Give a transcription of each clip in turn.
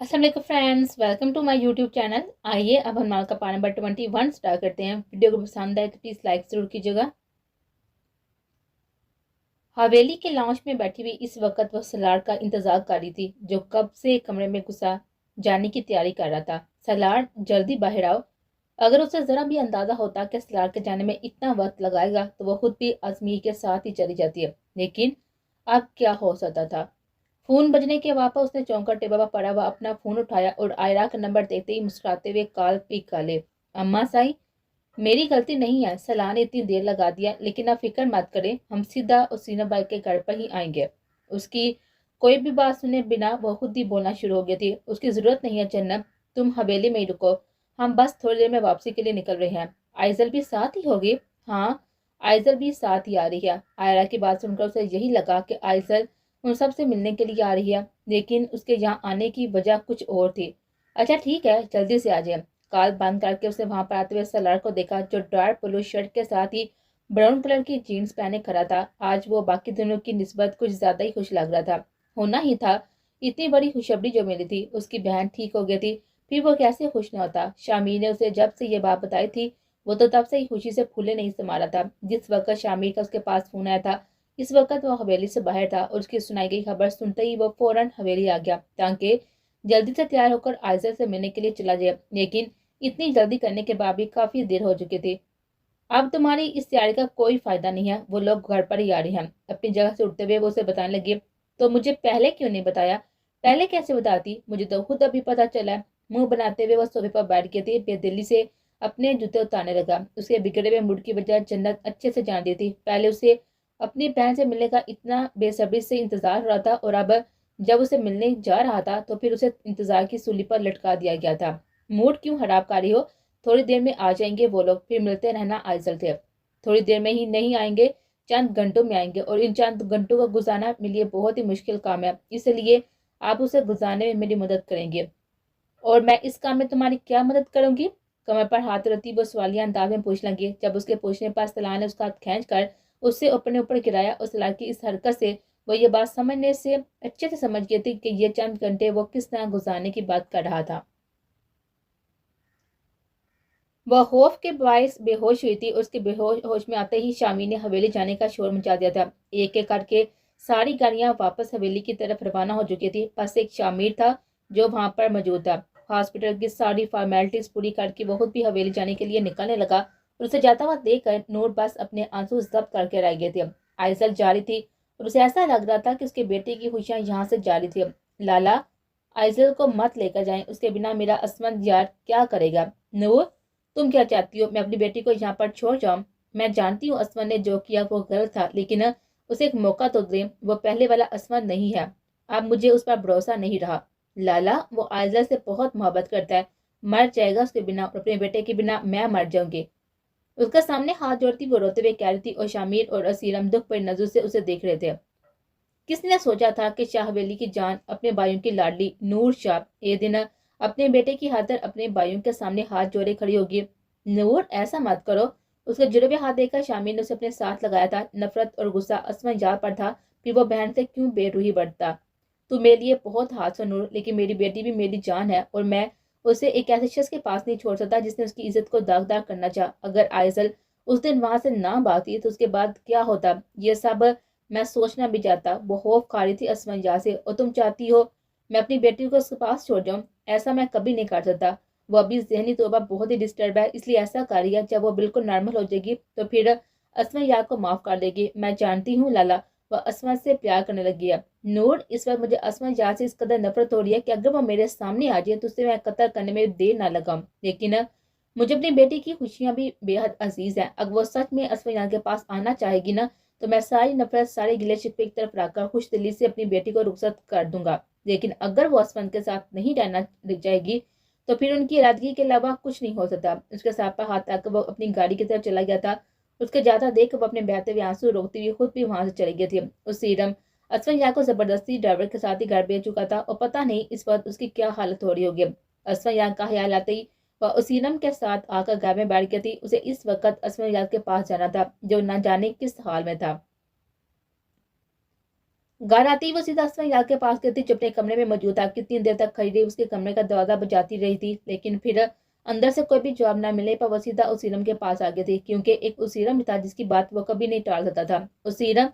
अस्सलाम वालेकुम friends, welcome to my YouTube channel. आइए अब हम का पार्ट नंबर 21 स्टार्ट करते हैं। वीडियो को पसंद आए तो प्लीज़ लाइक ज़रूर कीजिएगा। हवेली के लॉन्च में बैठी हुई इस वक्त वो सलार का इंतजार कर रही थी, जो कब से कमरे में घुसा जाने की तैयारी कर रहा था। सलार, जल्दी बाहर आओ। अगर उसे ज़रा भी अंदाज़ा होता कि सलार के जाने में इतना वक्त लगाएगा तो वो खुद भी अजमीर के साथ ही चली जाती है, लेकिन अब क्या हो सकता था। फोन बजने के वापस उसने चौंका टेबल पर पड़ा हुआ अपना फोन उठाया और आयरा का नंबर देखते ही मुस्कुराते हुए कॉल पिक कर ले। अम्मा साई, मेरी गलती नहीं है, सलाह ने इतनी देर लगा दिया, लेकिन आप फिक्र मत करें, हम सीधा उसीना बाई के घर पर ही आएंगे। उसकी कोई भी बात सुने बिना वो खुद ही बोलना शुरू हो गई थी। उसकी जरूरत नहीं है जन्नत, तुम हवेली में ही रुको, हम बस थोड़ी देर में वापसी के लिए निकल रहे हैं। आइजल भी साथ ही होगी? हाँ, आइजल भी साथ ही आ रही है। आयरा की बात सुनकर उसे यही लगा कि आइजल उन सब से मिलने के लिए आ रही है, लेकिन उसके यहाँ आने की वजह कुछ और थी। अच्छा ठीक है, जल्दी से आ जाए। कॉल बंद करके उसने वहां पर आते हुए सलार को देखा, जो डार्क ब्लू शर्ट के साथ ही ब्राउन कलर की जीन्स पहने खड़ा था। आज वो बाकी दिनों की निस्बत कुछ ज्यादा ही खुश लग रहा था। होना ही था, इतनी बड़ी खुशखबरी जो मिली थी, उसकी बहन ठीक हो गई थी, फिर वो कैसे खुश न होता। शामी ने उसे जब से ये बात बताई थी, वो तो तब से ही खुशी से फूले नहीं समा रहा था। जिस वक्त शामी का उसके पास फोन आया था, इस वक्त वो हवेली से बाहर था और उसकी सुनाई गई खबर सुनते ही वो फौरन हवेली आ गया, ताकि जल्दी से तैयार होकर आयशा से मिलने के लिए चला जाए। लेकिन इतनी जल्दी करने के बाद भी काफी देर हो चुकी थी। अब तुम्हारी इस तैयारी का कोई फायदा नहीं है, वो लोग घर पर ही आ रहे हैं। अपनी जगह से उठते हुए वो उसे बताने लगे, तो मुझे पहले क्यों नहीं बताया? पहले कैसे बताती, मुझे तो खुद अभी पता चला है। मुंह बनाते हुए वो सोफे पर बैठ गई थी, बेदिली से अपने जूते उतारने लगा। उसके बिगड़े हुए मूड की वजह जन्नत अच्छे से जान दी थी। पहले उसे अपनी बहन से मिलने का इतना बेसब्री से इंतजार हो रहा था, और अब जब उसे मिलने जा रहा था तो फिर उसे इंतजार की सूली पर लटका दिया गया था। मूड क्यों खराब कर रही हो? थोड़ी देर में आ जाएंगे वो लोग, फिर मिलते रहना आइजल थे। थोड़ी देर में ही नहीं आएंगे, चंद घंटों में आएंगे, और इन चंद घंटों को गुजारना मेरे लिए बहुत ही मुश्किल काम है, इसलिए आप उसे गुजारने में मेरी मदद करेंगे। और मैं इस काम में तुम्हारी क्या मदद करूंगी? कमर पर हाथ रखती वो सवालिया अंदाज में पूछ लगी। जब उसके पूछने पर सलाह ने उसका हाथ खींच कर उससे अपने ऊपर गिराया, और सलाह की इस हरकत से वो ये बात समझने से अच्छे से समझ गई थी कि ये चंद घंटे वो किस तरह गुजारने की बात कर रहा था। वह खौफ के बायस बेहोश हुई थी। उसके बेहोश होश में आते ही शामी ने हवेली जाने का शोर मचा दिया था। एक एक करके सारी गाड़ियां वापस हवेली की तरफ रवाना हो चुकी थी। बस एक शामिर था जो वहां पर मौजूद था। हॉस्पिटल की सारी फॉर्मेलिटीज पूरी करके वो खुद भी हवेली जाने के लिए निकलने लगा, और उसे जाता हुआ देखकर नूर बस अपने आंसू जब्त करके रह गए थे। आइजल जा रही थी और उसे ऐसा लग रहा था कि उसके बेटे की खुशियां यहाँ से जा रही थी। लाला, आइजल को मत लेकर जाएं, उसके बिना मेरा असमंद यार क्या करेगा? नूर, तुम क्या चाहती हो, मैं अपनी बेटी को यहाँ पर छोड़ जाऊं? मैं जानती हूँ असमन ने जो किया वो गलत था, लेकिन उसे एक मौका तो दे। वो पहले वाला असमन नहीं है, अब मुझे उस पर भरोसा नहीं रहा। लाला, वो आयजा से बहुत मोहब्बत करता है, मर जाएगा उसके बिना, और अपने बेटे के बिना मैं मर जाऊंगी। उसका सामने हाथ जोड़ती वो रोते हुए कह रही थी, और शामिर और असीलम दुख पर नजर से उसे देख रहे थे। किसने सोचा था कि शाह हवेली की जान अपने भाइयों की लाडली नूर शाह ये दिन अपने बेटे की खातिर अपने भाइयों के सामने हाथ जोड़े खड़ी होगी? नूर, ऐसा मत करो। उसके जुड़े हुए हाथ देखकर शामिर ने उसे अपने साथ लगाया था। नफरत और गुस्सा असमन याद पर था, फिर वो बहन से क्यों बेरूही बढ़ता। तू मेरे लिए बहुत हाथ हो नूर, लेकिन मेरी बेटी भी मेरी जान है, और मैं उसे एक ऐसे शख्स के पास नहीं छोड़ सकता जिसने उसकी इज्जत को दागदार करना चाहा। अगर आयजल उस दिन वहां से ना भागती तो उसके बाद क्या होता, ये सब मैं सोचना भी चाहता। वो खौफ खा रही थी असमंजा से। और तुम चाहती हो मैं अपनी बेटी को उसके पास छोड़ जाऊं? ऐसा मैं कभी नहीं कर सकता। वो अभी जहनी तौर पर बहुत ही डिस्टर्ब है, इसलिए ऐसा कर रही है। जब वो बिल्कुल नॉर्मल हो जाएगी तो फिर असमा यार को माफ कर देगी। मैं जानती हूँ लाला, वह असमा से प्यार करने लगी है। नूर, इस वक्त मुझे असमा यार से इस कदर नफरत हो रही है कि अगर वो मेरे सामने आ जाए तो उसे मैं कत्ल करने में देर ना लगाऊं। लेकिन मुझे अपनी बेटी की खुशियां भी बेहद अजीज हैं। अगर वो सच में असमा यार के पास आना चाहेगी ना, तो मैं सारी नफरत, सारे गिले शिकवे एक तरफ रखकर खुश दिली से अपनी बेटी को रुखसत कर दूंगा। लेकिन अगर वो असमन के साथ नहीं रहना जाएगी तो फिर उनकी इरादगी के अलावा कुछ नहीं हो सकता। उसके साथ पर हाथ आकर वो अपनी गाड़ी की तरफ चला गया था। उसके जाता देख वो अपने बहते हुए आंसू रोकती हुई खुद भी वहां से चली गई थी। उस सीरम असमन या को जबरदस्ती ड्राइवर के साथ ही घर भेज चुका था, और पता नहीं इस वक्त उसकी क्या हालत हो रही होगी। असमन या का ख्याल आते ही वह उसीनम के साथ आकर घर में बैठ गई थी। उसे इस वक्त असमन याद के पास जाना था, जो न जाने किस हाल में था। घर आते ही वो सीधा असफा के पास गई थी जो अपने कमरे में मौजूद था। कितनी देर तक खड़ी रही, उसके कमरे का दरवाजा बजाती रही थी, लेकिन फिर अंदर से कोई भी जवाब न मिलने पर वो सीधा उसीरम के पास आ गई थी, क्योंकि एक उसीरम भी था जिसकी बात वो कभी नहीं टाल सकता था। उसीरम,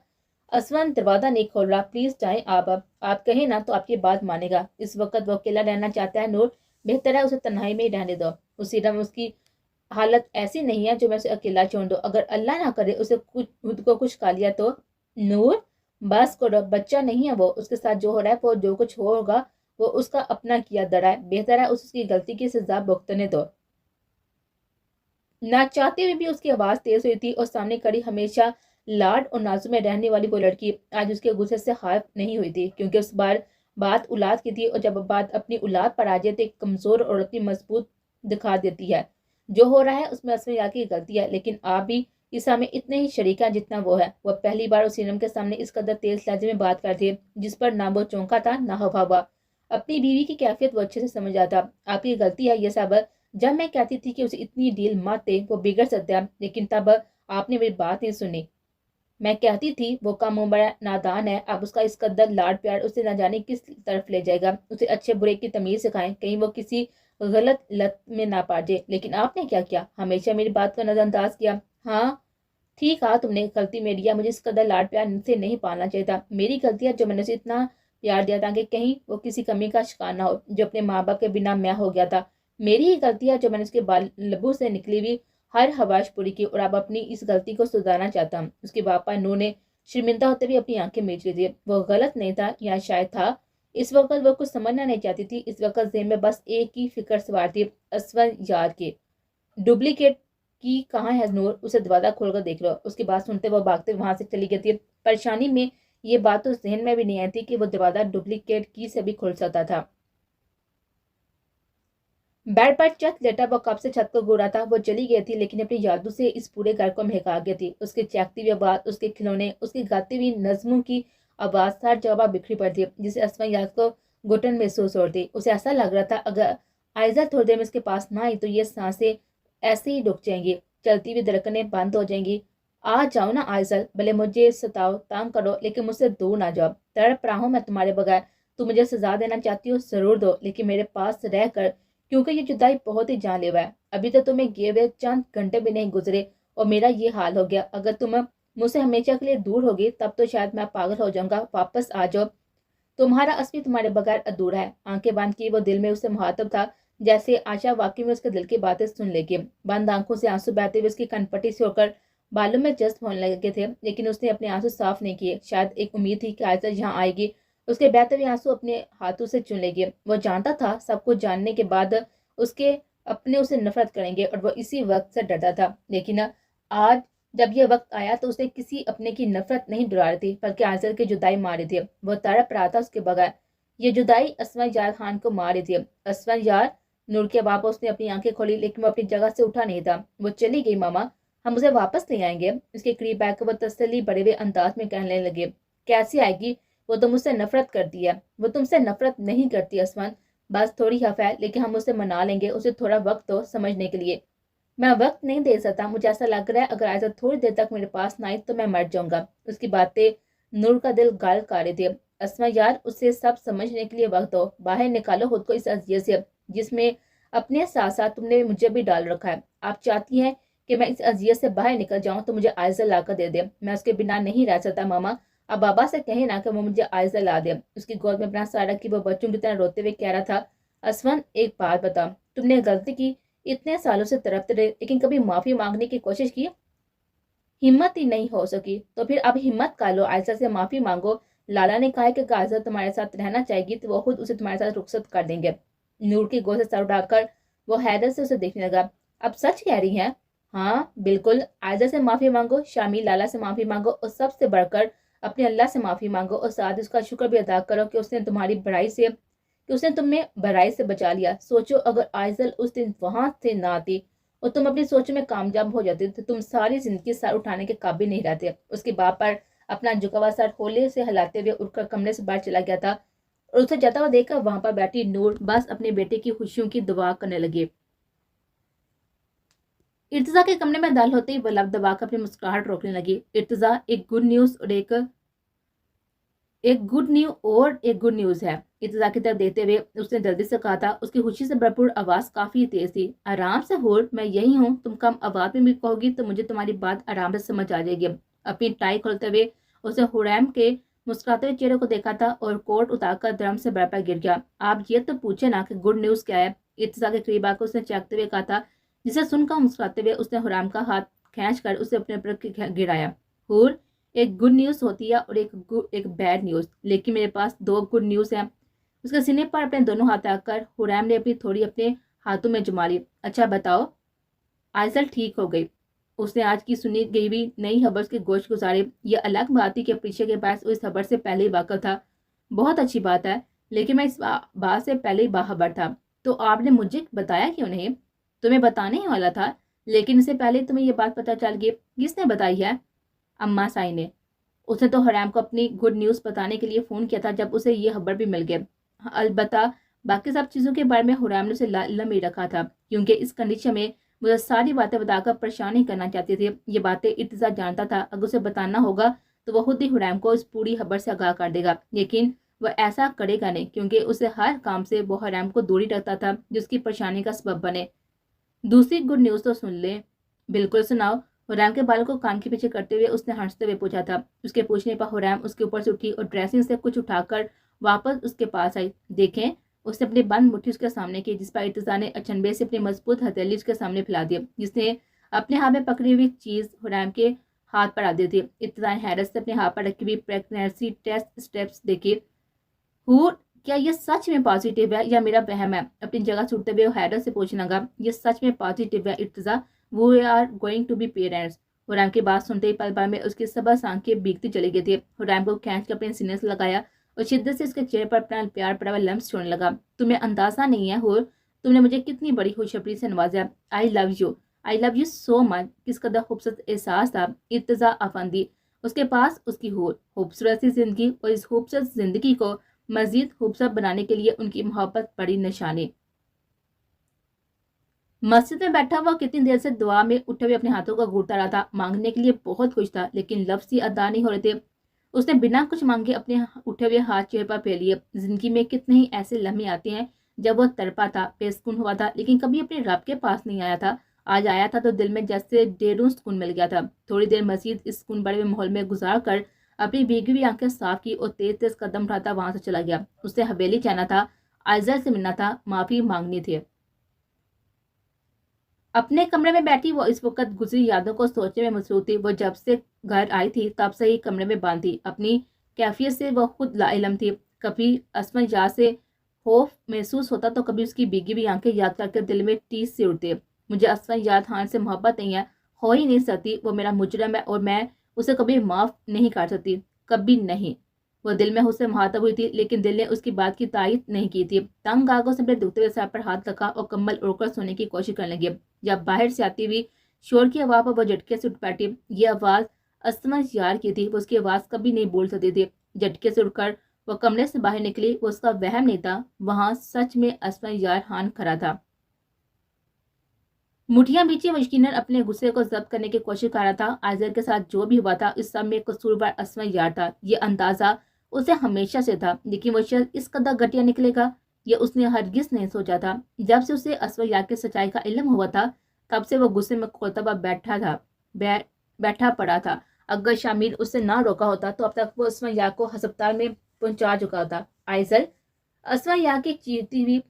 असवन दरवाजा नहीं खोल रहा, प्लीज जाएं आप कहें ना तो आपकी बात मानेगा। इस वक्त वो अकेला रहना चाहता है नूर, बेहतर है उसे तन्हाई में ही रहने दो। उसीरम, उसकी हालत ऐसी नहीं है जो मैं उसे अकेला छोड़ दूं, अगर अल्लाह ना करे उसे कुछ खुद को कुछ खा लिया तो। नूर, बस करो, बच्चा नहीं है वो, उसके साथ जो हो रहा है वो जो कुछ होगा वो उसका अपना किया दरा है, बेहतर है उसकी गलती की सजा भुगतने दो। ना चाहते हुए भी उसकी आवाज तेज हुई थी और सामने खड़ी हमेशा लाड और नाजू में रहने वाली वो लड़की आज उसके गुस्से से हाफ नहीं हुई थी, क्योंकि उस बार बात औलाद की थी और जब बात अपनी औलाद पर आ जाए तो एक कमजोर और अपनी मजबूत दिखा देती है। जो हो रहा है उसमें असमिया की गलती है, लेकिन आप भी ईसा में इतने ही शरीक हैं जितना वो है। वह पहली बार उस सीरम के सामने इस कदर तेज लहजे में बात करती है जिस पर ना वो चौंका था ना हवा हुआ। अपनी बीवी की कैफियत वो अच्छे से समझ आता। आपकी गलती है ये सब, जब मैं कहती थी कि उसे इतनी डील मत दे, वो बिगड़ सकता है, लेकिन तब आपने मेरी बात नहीं सुनी। मैं कहती थी वो कम उम्र नादान है, अब उसका इस कदर लाड प्यार उसे न जाने किस तरफ ले जाएगा। उसे अच्छे बुरे की तमीज सिखाएं, कहीं वो किसी गलत लत में ना पड़ जाए। लेकिन आपने क्या किया, हमेशा मेरी बात को नजरअंदाज किया। हाँ, ठीक कहा तुमने, गलती मेरी है, मुझे इस कदर लाड प्यार से नहीं पालना चाहिए था। मेरी गलती है जो मैंने उसे इतना प्यार दिया ताकि कहीं वो किसी कमी का शिकार ना हो, जो अपने माँ बाप के बिना मैं हो गया था। मेरी ही गलती है जो मैंने उसके बाल लबू से निकली हुई हर हवाश पूरी की, और अब अपनी इस गलती को सुधारना चाहता हूँ। उसके पापा नू ने शर्मिंदा होते हुए अपनी आंखें मीच ली थी। वो गलत नहीं था या शायद था, इस वक्त वो कुछ समझना नहीं चाहती थी। इस वक्त जेहन में बस एक ही फिक्र सवार थी, असवर यार के डुप्लीकेट की कहाँ है नूर, उसे दरवाजा खोलकर देख लो। उसकी बात सुनते वो भागते वहां से चली गई थी। परेशानी में ये बात तो जहन में भी नहीं आई थी कि वो दरवाजा डुप्लीकेट की से भी खुल सकता था। बेड पर छत लेटा वो कब से छत को घूरा था। वो चली गई थी लेकिन अपनी यादों से इस पूरे घर को महका गई थी। उसकी चहकती हुई आवाज, उसके खिलौने, उसकी गाती हुई नज्मों की आवाज हर जगह बिखरी पड़ी थी, जिसे असमा याद को घुटन महसूस हो रही थी। उसे ऐसा लग रहा था अगर आयजा थोड़ी देर में उसके पास ना आई तो ये सांसें ऐसे ही रुक जाएंगी, चलती हुई धड़कनें बंद हो जाएंगी। आ जाओ ना आयजल, भले मुझे सताओ, तंग करो, लेकिन मुझसे दूर ना जाओ। तड़प रहा हूं मैं तुम्हारे बगैर। तुम मुझे सजा देना चाहती हो, जरूर दो, लेकिन मेरे पास रह कर, क्योंकि ये जुदाई बहुत ही जानलेवा है। अभी तो तुम्हें गए हुए चंद घंटे भी नहीं गुजरे और मेरा ये हाल हो गया। अगर तुम मुझसे हमेशा के लिए दूर होगी तब तो शायद मैं पागल हो जाऊंगा। वापस आ जाओ, तुम्हारा असली तुम्हारे बगैर अधूरा है। आंखें बंद की वो दिल में उससे मुहातब था, जैसे आशा वाकई में उसके दिल की बातें सुन लेगी। बंद आंखों से आंसू बहते हुए उसकी कनपटी से होकर बालों में जज्ब होने लगे थे, लेकिन उसने अपने आंसू साफ नहीं किए। शायद एक उम्मीद थी कि आयशा यहाँ आएगी, उसके बहते हुए आंसू अपने हाथों से चुन लेगी। वो जानता था सब कुछ जानने के बाद उसके अपने उसे नफरत करेंगे और वो इसी वक्त से डरता था। लेकिन आज जब ये वक्त आया तो उसने किसी अपने की नफरत नहीं डुला रही थी, बल्कि आंसर की जुदाई मार रही थी। वो तड़प रहा था उसके बगैर। ये जुदाई असवन यार खान को मार रही थी। असवन यार, नूर के बाबा, उसने अपनी आंखें खोली लेकिन वो अपनी जगह से उठा नहीं था। वो चली गई मामा, हम उसे वापस ले आएंगे। उसके करीब आकर वो तसल्ली बड़े हुए अंदाज में कहने लगे। कैसे आएगी, वो तो मुझसे नफरत करती है। वो तुमसे नफरत नहीं करती असवन, बस थोड़ी हफ है, लेकिन हम उसे मना लेंगे। उसे थोड़ा वक्त दो समझने के लिए। मैं वक्त नहीं दे सकता, मुझे ऐसा लग रहा है अगर ऐसा थोड़ी देर तक मेरे पास ना आई तो मैं मर जाऊंगा। उसकी बातें नूर का दिल गाल कर रही थी। असमा यार, उससे सब समझने के लिए वक्त दो, बाहर निकालो खुद को इस अजियत से जिसमें अपने साथ साथ तुमने मुझे भी डाल रखा है। आप चाहती हैं कि मैं इस अजियत से बाहर निकल जाऊं तो मुझे आयजा ला कर दे दे। मैं उसके बिना नहीं रह सकता मामा। अब बाबा से कहे ना कि वो मुझे आयजा ला दे। उसकी गोद में अपना सारा कि वो बच्चों की तरह रोते हुए कह रहा था। असवन, एक बात बताओ, तुमने गलती की, इतने सालों से तड़पते रहे, लेकिन कभी माफी मांगने की कोशिश की? हिम्मत ही नहीं हो सकी तो फिर अब हिम्मत कर लो, आयशा से माफी मांगो। लाला ने कहा है कि आयशा तुम्हारे साथ रहना चाहेगी तो वो खुद उसे तुम्हारे साथ रुखसत कर देंगे। नूर की गोद से सर उठाकर वो हैरत से उसे देखने लगा। अब सच कह रही हैं? हाँ बिल्कुल, आयशा से माफी मांगो, शामी लाला से माफी मांगो, और सबसे बढ़कर अपने अल्लाह से माफी मांगो, और साथ उसका शुक्र भी अदा करो कि उसने तुम्हारी बड़ाई से, कि उसने तुम्हें भराई से बचा लिया। सोचो अगर आइजल उस दिन वहां से ना आती और तुम अपनी सोच में कामयाब हो जाते तो तुम सारी जिंदगी सर उठाने के काबिल नहीं रहते। उसके बाप पर अपना झुका हुआ सर होले से हिलाते हुए उठकर कमरे से बाहर चला गया था, और उसे जाता हुआ देखकर वहां पर बैठी नूर बस अपने बेटे की खुशियों की दुआ करने लगी। इर्तजा के कमरे में दाल होते ही वो लब दबाकर अपनी मुस्कुराहट रोकने लगी। इर्तजा, एक गुड न्यूज और एक एक गुड न्यूज़ है, इत्तजा की तरफ देखते हुए उसने जल्दी से कहा था। उसकी खुशी से भरपूर आवाज काफी तेज थी। आराम से हूर, मैं यही हूँ। तुम कम आवाज में भी कहोगी तो मुझे तुम्हारी बात आराम से समझ आ जाएगी। अपनी टाई खोलते हुए उसने हुरैम के मुस्कुराते हुए चेहरे को देखा था और कोट उतारकर ड्रम से बर्फ पर गिर गया। आप ये तो पूछे ना कि गुड न्यूज क्या है। इत्तजा के करीब आकर उसने चेखते हुए कहा था, जिसे सुनकर मुस्कुराते हुए उसने हुरैम का हाथ खींच कर उसे अपने ऊपर गिराया। हूर, एक गुड न्यूज होती है और एक बैड न्यूज, लेकिन मेरे पास दो गुड न्यूज है। उसके सीने पर अपने दोनों हाथ रखकर हुरैम ने अपनी थोड़ी अपने हाथों में जुमा ली। अच्छा बताओ। आइजल ठीक हो गई। उसने आज की सुनी गई भी नई खबर की गोश्त गुजारे। ये अलग बात थी कि पीछे के पास इस खबर से पहले ही वाक़िफ़ था। बहुत अच्छी बात है, लेकिन मैं इस बात से पहले ही बाखबर था। तो आपने मुझे बताया क्यों नहीं? तुम्हें बताने ही वाला था, लेकिन इससे पहले तुम्हें ये बात पता चल गई। किसने बताई है? अम्मा साई ने। उसने तो हुरैम को अपनी गुड न्यूज़ बताने के लिए फ़ोन किया था जब उसे ये खबर भी मिल गई। अलबत्ता बाकी सब चीज़ों के बारे में हुरैम ने उसे लम ही रखा था, क्योंकि इस कंडीशन में मुझे सारी बातें बताकर परेशान नहीं करना चाहती थी। ये बातें इर्तिज़ा जानता था, अगर उसे बताना होगा तो वह खुद ही हुरैम को इस पूरी खबर से आगाह कर देगा, लेकिन वह ऐसा करेगा नहीं, क्योंकि उसे हर काम से वो हुरैम को दूरी रखता था जो उसकी परेशानी का सबब बने। दूसरी गुड न्यूज़ तो सुन ले। बिल्कुल सुनाओ। हुरैम के बालों को कान के पीछे करते हुए उसने हंसते हुए पूछा था। उसके पूछने पर हुरैम उसके ऊपर से उठी और ड्रेसिंग से कुछ उठाकर वापस उसके पास आई। देखें, उसने अपनी बंद मुट्ठी उसके सामने की, जिस पर इर्तिज़ा ने अचंभे से अपनी मजबूत हथेली उसके सामने फैला दी, जिसने अपने हाथ में पकड़ी हुई चीज हुरैम के हाथ पर आ दी थी। इर्तिज़ा ने हैरत से अपने हाथ पर रखी हुई प्रेगनेंसी टेस्ट स्टेप्स देखे। हूर, क्या ये सच में पॉजिटिव है या मेरा वहम है? अपनी जगह से उठते हुए हैरत से पूछने लगा। ये सच में पॉजिटिव है Irtiza, we are going to be parents. Huraim की बात सुनते ही पल भर में उसकी सबस आंखें भीगती चली गई थी। हुरैम को खींच कर अपने सीने से लगाया और शिद्दत से उसके चेहरे पर अपना प्यार पड़ा हुआ लम्स छोड़ने लगा। तुम्हें अंदाजा नहीं है हूर, तुमने मुझे कितनी बड़ी खुशखबरी से नवाजा। I love you so much. किस कदर खूबसूरत एहसास था इर्तिज़ा अफंदी। उसके पास उसकी हूर, खूबसूरत सी जिंदगी, और इस खूबसूरत जिंदगी को मजीद खूबसूरत बनाने के लिए उनकी मोहब्बत बड़ी निशानी। मस्जिद में बैठा हुआ कितनी देर से दुआ में उठे हुए अपने हाथों का घूरता रहा था। मांगने के लिए बहुत कुछ था, लेकिन लफ्ज़ ही अदा नहीं हो रहे थे। उसने बिना कुछ मांगे अपने उठे हुए हाथ चेहरे पर फेर लिए। जिंदगी में कितने ही ऐसे लम्हे आते हैं जब वह तड़पा था, बेसुकून हुआ था, लेकिन कभी अपने रब के पास नहीं आया था। आज आया था तो दिल में जैसे ढेरों सुकून मिल गया था। थोड़ी देर मजीद इस सुकून बड़े हुए माहौल में गुजार कर अपनी भीगी हुई आंखें साफ की और तेज तेज कदम उठाता वहां से चला गया। उसे हवेली जाना था, आयजल से मिलना था, माफी मांगनी थी। अपने कमरे में बैठी वो इस वक्त गुजरी यादों को सोचने में मसरूफ थी। वो जब से घर आई थी तब से ही कमरे में बंद थी। अपनी कैफियत से वह खुद लाइलम थी। कभी असमा याद से खौफ महसूस होता तो कभी उसकी भीगी हुई आंखें याद करके दिल में टीस से उठती। मुझे असमा याद खान से मोहब्बत नहीं है, हो ही नहीं सकती। वो मेरा मुजरम है और मैं उसे कभी माफ नहीं कर सकती, कभी नहीं। वो दिल में उससे मुहातब हुई थी, लेकिन दिल ने उसकी बात की तायद नहीं की थी। तंग आगों से अपने दुखते हुए सर पर हाथ रखा और कम्बल ओढ़कर सोने की कोशिश करने लगी। जब बाहर से आती हुई शोर की आवाज़ पर वो झटके से उठ बैठी। ये आवाज़ असमझ यार की थी। वो उसकी आवाज़ कभी नहीं बोल सकती थी। झटके से उठकर वो कमरे से बाहर निकली। वो उसका वहम नहीं था, वहां सच में असमझ यार खान खड़ा था। मुठियां बीची वो यकीनन अपने गुस्से को जब्त करने की कोशिश कर रहा था। आयजर के साथ जो भी हुआ था इस सब में कसूरवार असमझ यार था। ये अंदाजा उसे हमेशा से था, लेकिन वो शायद इस कदर घटिया निकलेगा ये उसने हरगिज नहीं सोचा था। जब से उसे असमझ यार की सच्चाई का इल्म हुआ था तब से वो गुस्से में खोलता हुआ बैठा पड़ा था। अगर शामिर उससे ना रोका होता तो अब तक वो असमझ यार को अस्पताल में पहुंचा चुका होता। आयजल, असमझ यार की चीरती हुई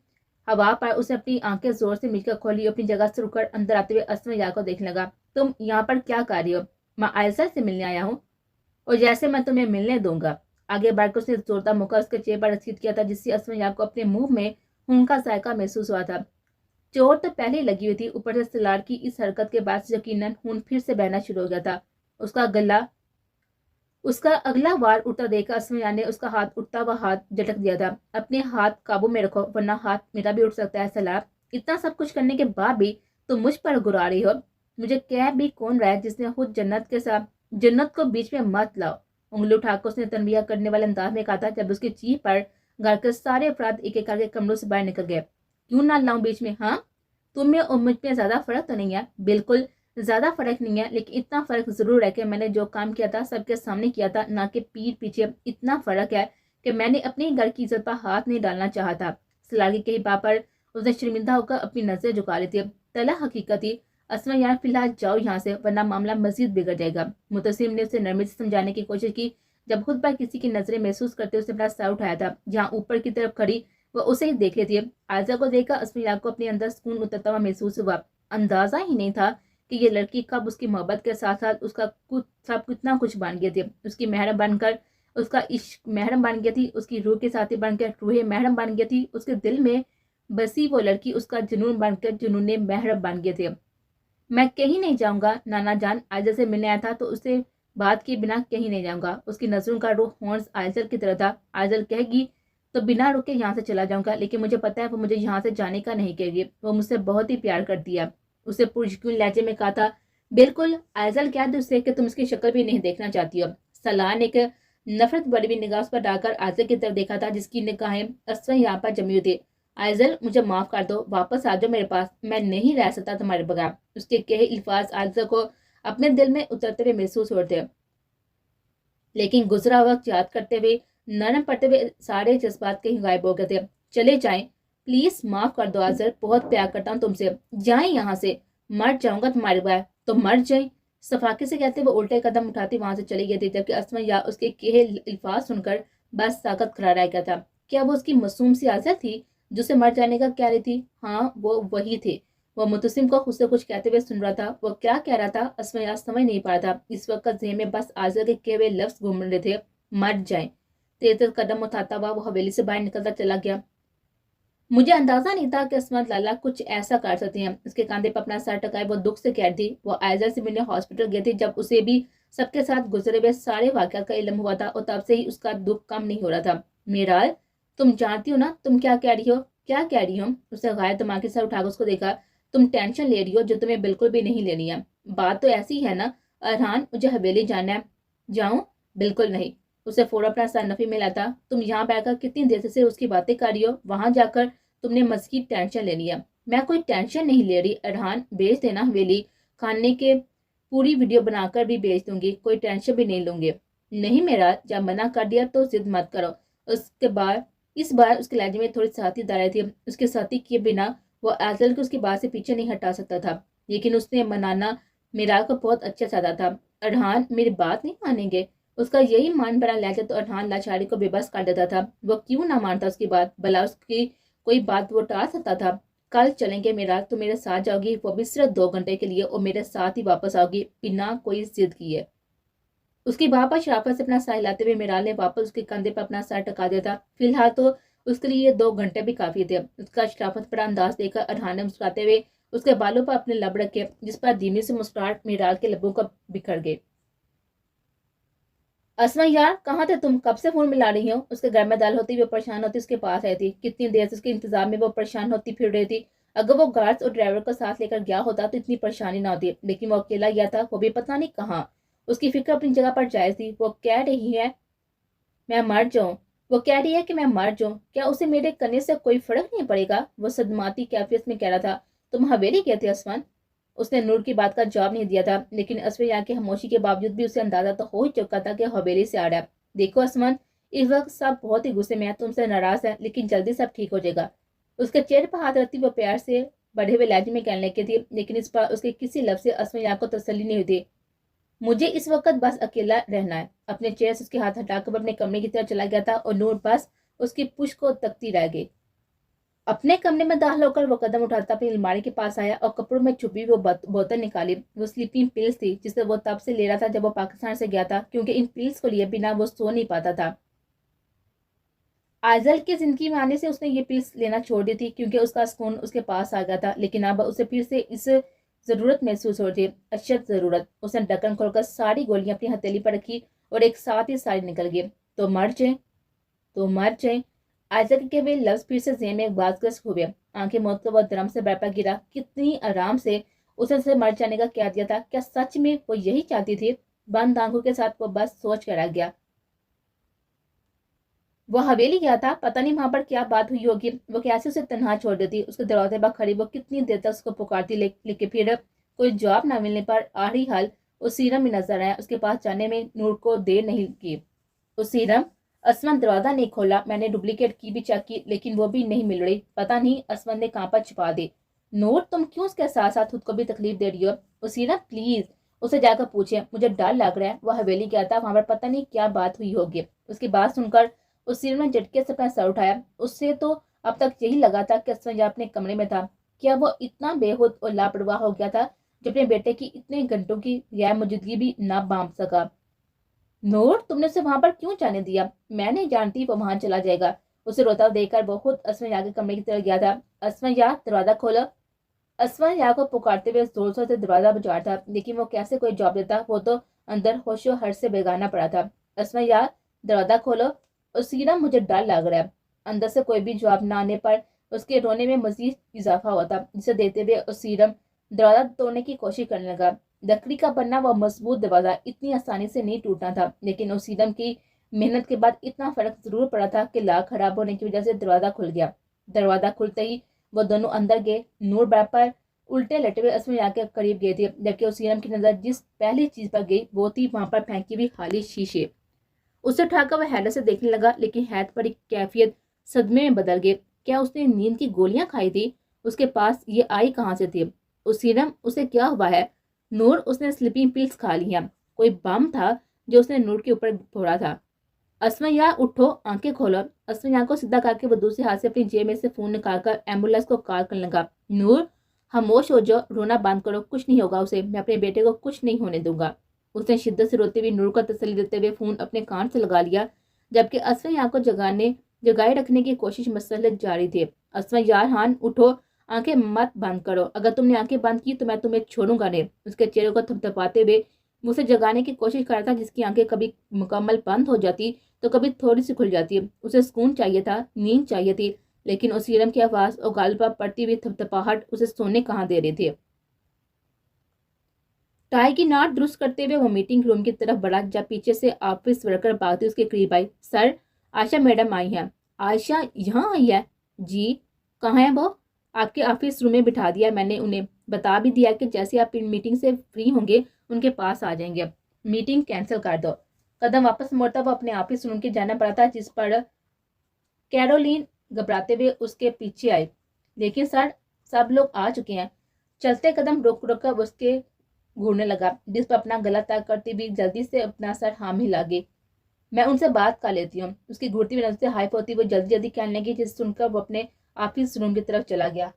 हवा पर उसे अपनी आंखें जोर से मिलकर खोली। अपनी जगह से रुककर अंदर आते हुए असमझ यार को देखने लगा। तुम यहाँ पर क्या कर रही हो? मैं आयशा से मिलने आया हूँ और जैसे मैं तुम्हें मिलने दूंगा। आगे बढ़कर उसने जोरदार मुक्का उसके चेहरे पर रसीद किया था, जिससे असमझ यार को अपने मुंह में खून का जायका महसूस हुआ था। चोट तो पहले ही लगी हुई थी, ऊपर से सलार की इस हरकत के बाद यकीनन खून फिर से बहना शुरू हो गया था। उसका अगला वार उठता देखकर असमया ने उसका हाथ उठता हुआ हाथ झटक दिया था। अपने हाथ काबू में रखो वरना हाथ मेरा भी उठ सकता है। सलार, इतना सब कुछ करने के बाद भी तुम मुझ पर गुरा रही हो। मुझे कह भी कौन रहा है जिसने खुद जन्नत को बीच में मत लाओ। उंगली उठाकर उसने तनबिया करने वाले अंदाज में कहा था, जब उसकी चीख पर घर के सारे अफराद एक एक करके कमरों से बाहर निकल गए। क्यों ना लाऊं बीच में? हाँ, तुम में और मुझ में ज्यादा फर्क तो नहीं है। बिल्कुल زیادہ فرق نہیں ہے، لیکن اتنا فرق ضرور ہے کہ میں نے جو کام کیا تھا سب کے سامنے کیا تھا، نہ کہ پیٹ پیچھے۔ اتنا فرق ہے کہ میں نے اپنے گھر کی عزت پر ہاتھ نہیں ڈالنا چاہا تھا۔ سلار کی کہی بات پر اس نے شرمندہ ہو کر اپنی نظریں جھکا لی تھی۔ طلح حقیقت تھی، اسما یار فی الحال جاؤ یہاں سے، ورنہ معاملہ مزید بگڑ جائے گا۔ متسم نے اسے نرمی سے سمجھانے کی کوشش کی۔ جب خود پر کسی کی نظریں محسوس کرتے اس نے اپنا سر اٹھایا تھا، جہاں اوپر کی طرف کھڑی وہ اسے ہی دیکھ رہی تھی۔ عائزہ کو دیکھ کر اسما کو اپنے اندر سکون اترتا ہوا محسوس ہوا۔ اندازہ ہی نہیں تھا کہ یہ لڑکی کب اس کی محبت کے ساتھ ساتھ اس کا سب کتنا کچھ بن گئی تھی۔ اس کی محرم بن کر اس کا عشق محرم بن گئی تھی، اس کی روح کے ساتھی بن کر روح محرم بن گئی تھی، اس کے دل میں بسی وہ لڑکی اس کا جنون بن کر جنون محرم بن گئے تھے۔ میں کہیں نہیں جاؤں گا نانا جان، عائزہ سے ملنے آیا تھا تو اسے بات کے بنا کہیں نہیں جاؤں گا۔ اس کی نظروں کا رخ ہارنز آئزل کی طرح تھا۔ آئزل کہے گی تو بنا رکے یہاں سے چلا جاؤں گا، لیکن مجھے پتا ہے وہ مجھے یہاں سے جانے کا نہیں کہے گی، وہ مجھ سے بہت ہی پیار کرتی ہے۔ اسے پرسکون لہجے میں کہا تھا، بالکل آئزل کہہ دو اسے کہ تم اس کی شکل بھی نہیں دیکھنا چاہتی ہو۔ سلار نے ایک نفرت بڑی ہوئی نگاہ پر ڈال کر آئزل کی طرف دیکھا تھا، جس کی نگاہیں اصلا یہاں پر جمی ہوئی تھی۔ آئزل مجھے معاف کر دو، واپس آ جاؤ میرے پاس، میں نہیں رہ سکتا تمہارے بغیر۔ اس کے کہے الفاظ آئزل کو اپنے دل میں اترتے ہوئے محسوس ہوتے، لیکن گزرا وقت یاد کرتے ہوئے نرم پڑتے ہوئے سارے جذبات کہیں غائب ہو گئے تھے۔ چلے جائیں پلیز، معاف کر دو آئزل، بہت پیار کرتا ہوں تم سے، جائیں یہاں سے، مر جاؤں گا تمہارے بغیر تو مر جائیں۔ صفاقے سے کہتے وہ الٹے قدم اٹھاتی وہاں سے چلی گئی تھی، جبکہ اسما یا اس کے کہے الفاظ سن کر بس طاقت کھڑا رہ گیا تھا۔ کیا وہ اس کی معصوم سی آئزل تھی جو سے مر جانے کا کہہ رہی تھی؟ ہاں وہ وہی تھی۔ وہ متسم کو خود سے کچھ کہتے ہوئے سن رہا تھا۔ وہ کیا کہہ رہا تھا اسما سمجھ نہیں پا رہا تھا۔ اس وقت ذہن میں بس آئزل کے کہے ہوئے لفظ گھوم رہے تھے، مر جائیں۔ تیز تیز قدم اٹھاتا ہوا وہ حویلی سے باہر نکلتا چلا گیا۔ مجھے اندازہ نہیں تھا کہ عصمت لالا کچھ ایسا کر سکتی ہیں۔ اس کے کاندھے پر اپنا سر ٹکائے وہ دکھ سے کہہ رہی تھی۔ وہ آئزل سے ملنے ہاسپٹل گئی تھی جب اسے بھی سب کے ساتھ گزرے ہوئے سارے واقعات کا علم ہوا تھا، اور تب سے ہی اس کا دکھ کم نہیں ہو رہا تھا۔ میرال، تم جانتی ہو نا تم کیا کہہ رہی ہو؟ کیا کہہ رہی ہو؟ اس نے غائب دماغ کے ساتھ اٹھا کر اس کو دیکھا۔ تم ٹینشن لے رہی ہو جو تمہیں بالکل بھی نہیں لینی ہے۔ بات تو ایسی ہے نا ارحان، مجھے حویلی جانا ہے۔ جاؤں؟ بالکل نہیں۔ اسے فوراً اپنا سر نفی میں لاتا۔ تم یہاں بیٹھ کر کتنی دیر سے اس کی باتیں کر رہی ہو، وہاں جا کر تم نے مزید ٹینشن لینی ہے۔ میں کوئی ٹینشن نہیں لے رہی ارحان، بیچ دینا حویلی، کھانے کے پوری ویڈیو بنا کر بھی بیچ دوں گی، کوئی ٹینشن بھی نہیں لوں گی۔ نہیں میرا، جب منع کر دیا تو ضد مت کرو۔ اس بار اس کے لہجے میں تھوڑی سختی دار تھی۔ اس کے ساتھی کیے بنا وہ آئزل کو اس کی بات سے پیچھے نہیں ہٹا سکتا تھا، لیکن اس نے منانا میرال کو بہت اچھا چاہتا تھا۔ ارحان میری بات نہیں مانیں گے؟ اس کا یہی مان بنا لہجہ تو ارحان لاچاری کو بے بس کر دیتا تھا۔ وہ کیوں نہ مانتا اس کی بات؟ بھلا اس کی کوئی بات وہ ٹال سکتا تھا؟ کل چلیں گے میرا، تو میرے ساتھ جاؤ گی، وہ بھی صرف 2 گھنٹے کے لیے، اور میرے ساتھ ہی واپس آؤ گی بنا کوئی ضد کیے۔ اس کی بات پر شرافت سے اپنا سر ہلاتے ہوئے میرال نے واپس اس کے کندھے پر اپنا سر ٹکا دیا تھا۔ فی الحال تو اس کے لیے 2 گھنٹے بھی کافی تھے۔ اس کا شرافت پر انداز دیکھ کر ارحان نے مسکراتے ہوئے اس کے بالوں پر اپنے لب رکھے، جس پر دھیمی سے مسکراہٹ میرال کے لبوں کا بکھر گئی۔ اسما یار کہاں تھے تم؟ کب سے فون ملا رہی ہوں؟ اس کے گھر میں دال ہوتی وہ پریشان ہوتی اس کے پاس آئی تھی۔ کتنی دیر سے اس کے انتظام میں وہ پریشان ہوتی پھر رہی تھی۔ اگر وہ گارڈز اور ڈرائیور کو ساتھ لے کر گیا ہوتا تو اتنی پریشانی نہ ہوتی، لیکن وہ اکیلا گیا تھا، وہ بھی پتہ نہیں کہاں۔ اس کی فکر اپنی جگہ پر جائز تھی۔ وہ کہہ رہی ہے میں مر جاؤں، وہ کہہ رہی ہے کہ میں مر جاؤں، کیا اسے میرے کرنے سے کوئی فرق نہیں پڑے گا؟ وہ صدماتی کیفیت میں کہہ رہا تھا۔ تم حویلی گئے تھے عثمان؟ اس نے نور کی بات کا جواب نہیں دیا تھا، لیکن اسما یہاں کی خاموشی کے باوجود بھی اسے اندازہ تو ہو ہی چکا تھا کہ حویلی سے آ رہا ہے۔ دیکھو عثمان، اس وقت سب بہت ہی غصے میں ہے، تم سے ناراض ہے، لیکن جلدی سب ٹھیک ہو جائے گا۔ اس کے چہرے پر ہاتھ رکھتی وہ پیار سے بڑھے ہوئے لہجے میں کہنے لگی تھی، لیکن اس پر اس کے کسی لفظ سے اسما یہاں کو تسلی نہیں ہوئی تھی۔ مجھے اس وقت بس اکیلا رہنا ہے۔ اپنے چہرے سے اس کے ہاتھ ہٹا کر اپنے کمرے کی طرف چلا گیا تھا، اور نور بس اس کی پشت کو تکتی رہ گئی۔ اپنے کمرے میں داخل ہو کر وہ قدم اٹھاتا اپنی الماری کے پاس آیا اور کپڑوں میں چھپی وہ بوتل نکالی۔ وہ سلیپنگ پلز تھی جسے وہ تب سے لے رہا تھا جب وہ پاکستان سے گیا تھا، کیونکہ ان پلز کو لیے بنا وہ سو نہیں پاتا تھا۔ آئزل کی زندگی میں آنے سے اس نے یہ پلز لینا چھوڑ دی تھی، کیونکہ اس کا سکون اس کے پاس آ گیا تھا، لیکن اب اسے پھر سے اس ضرورت محسوس ہو رہی تھی، اشد ضرورت۔ اس نے ڈھکن کھول کر ساری گولیاں اپنی ہتھیلی پر رکھی اور ایک ساتھ ہی ساری نکل گئی۔ تو مر جائیں، تو مر جائیں۔ آئزل کے وہ لفظ پھر سے ذہن میں بازگشت ہوئے۔ آنکھیں موت کو وہ درم سے برپا گرا۔ کتنی آرام سے اسے مر جانے کا کہہ دیا تھا۔ کیا سچ میں وہ یہی چاہتی تھی؟ بند آنکھوں کے ساتھ وہ بس سوچ کر رہ گیا۔ وہ حویلی گیا تھا، پتہ نہیں وہاں پر کیا بات ہوئی ہوگی۔ وہ کیسے اسے تنہا چھوڑ دیتی؟ اس کے دروازے پر کھڑی وہ کتنی دیر تک اس کو پکارتی، لیکن پھر کوئی جواب نہ ملنے پر آخری حال اسیرم میں نظر آیا۔ اس کے پاس جانے میں نور کو دیر نہیں کی۔ اسیرم، اسمن دروازہ نہیں کھولا۔ میں نے ڈپلیکیٹ کی بھی چیک کی لیکن وہ بھی نہیں مل رہی۔ پتہ نہیں اسمن نے کہاں پر چھپا دی۔ نور، تم کیوں اس کے ساتھ ساتھ خود کو بھی تکلیف دے رہی ہو؟ اسیرم پلیز اسے جا کر پوچھیں، مجھے ڈر لگ رہا ہے۔ وہ حویلی گیا تھا، وہاں پر پتہ نہیں کیا بات ہوئی ہوگی۔ اس کی بات سن کر اسیرم نے جھٹکے سے اپنا سر اٹھایا۔ اس سے تو اب تک یہی لگا تھا کہ اسمن یا اپنے کمرے میں تھا۔ کیا وہ اتنا بے خود اور لاپرواہ ہو گیا تھا جو اپنے بیٹے کی اتنے گھنٹوں کی غیر موجودگی بھی نہ بانپ سکا؟ نور، تم نے اسے وہاں پر کیوں جانے دیا؟ میں نہیں جانتی وہ وہاں چلا جائے گا۔ اسے روتا دیکھ کر وہ خود اسمن یا کے کمرے کی طرف گیا تھا۔ اسمن یا، دروازہ کھولو۔ اسمن یا کو پکارتے ہوئے زور زور سے دروازہ بجا تھا لیکن وہ کیسے کوئی جواب دیتا؟ وہ تو اندر ہوش و حرس سے بیگانہ پڑا تھا۔ اسمن یا، دروازہ کھولو۔ اسیرم، مجھے ڈر لگ رہا ہے۔ اندر سے کوئی بھی جواب نہ آنے پر اس کے رونے میں مزید اضافہ ہوا تھا، جسے دیتے ہوئے اسیرم دروازہ توڑنے کی کوشش کرنے لگا۔ لکڑی کا بنا وہ مضبوط دروازہ اتنی آسانی سے نہیں ٹوٹنا تھا، لیکن اسیرم کی محنت کے بعد اتنا فرق ضرور پڑا تھا کہ لاک خراب ہونے کی وجہ سے دروازہ کھل گیا۔ دروازہ کھلتے ہی وہ دونوں اندر گئے۔ نور بیڈ پر الٹے لٹے ہوئے اسمن یا کے قریب گئے تھے، جبکہ اسیرم کی نظر جس پہلی چیز پر گئی وہ تھی وہاں پر پھینکی ہوئی خالی شیشے۔ اسے اٹھا کر وہ حیرت سے دیکھنے لگا، لیکن حیرت بڑی کیفیت صدمے میں بدل گئی۔ کیا اس نے نیند کی گولیاں کھائی تھی؟ اس کے پاس یہ آئی کہاں سے تھی؟ اسیرم، اسے کیا ہوا ہے؟ نور، اس نے سلیپنگ پلس کھا لی ہیں۔ کوئی بم تھا جو اس نے نور کے اوپر پھوڑا تھا۔ اسمن یا، اٹھو، آنکھیں کھولو۔ اسمن یا کو سیدھا کر کے وہ دوسرے ہاتھ سے اپنی جیب میں سے فون نکال کر ایمبولینس کو کال کرنے لگا۔ نور، خاموش ہو جاؤ، رونا بند کرو، کچھ نہیں ہوگا اسے، میں اپنے بیٹے کو کچھ نہیں ہونے دوں گا۔ اس نے شدت سے روتے ہوئے نور کو تسلی دیتے ہوئے فون اپنے کان سے لگا لیا، جبکہ اسمن یا کو جگائے رکھنے کی کوشش مسلسل جاری تھی۔ اسمن یا، ہان، اٹھو، آنکھیں مت بند کرو، اگر تم نے آنکھیں بند کی تو میں تمہیں چھوڑوں گا نہیں۔ اس کے چہرے کو تھپتھپاتے ہوئے اسے جگانے کی کوشش کر رہا تھا، جس کی آنکھیں کبھی مکمل بند ہو جاتی تو کبھی تھوڑی سی کھل جاتی۔ اسے سکون چاہیے تھا، نیند چاہیے تھی، لیکن اسیرم کی آواز اور گال پر پڑتی ہوئی تھپتھپاہٹ اسے سونے کہاں دے رہے تھے۔ ٹائی کی ناٹ درست کرتے ہوئے وہ میٹنگ روم کی طرف بڑھا، جب پیچھے سے آفس ورکر بھاگتے اس کے قریب آئی۔ سر، عائشہ میڈم آئی ہیں۔ عائشہ یہاں آئی ہے؟ جی۔ کہاں ہے وہ؟ آپ کے آفس روم میں بٹھا دیا، میں نے انہیں بتا بھی دیا کہ جیسے آپ ان میٹنگ سے فری ہوں گے ان کے پاس آ جائیں گے۔ میٹنگ کینسل کر دو۔ قدم واپس موڑتا وہ اپنے آفس روم کی جانا پڑا تھا، جس پر کیرولین گھبراتے ہوئے اس کے پیچھے آئی۔ لیکن سر، سب لوگ آ چکے ہیں۔ چلتے قدم روک روک کر اس کے گھورنے لگا، جس پر اپنا گلا تاک کرتی ہوئی جلدی سے اپنا سر ہاں ہلا گئی۔ میں ان سے بات کر لیتی ہوں۔ اس کی گھورتی ہوئی نظر سے ہائپ ہوتی وہ جلدی جلدی کہنے لگی، جس سن کر وہ اپنے آفس روم کی طرف چلا گیا۔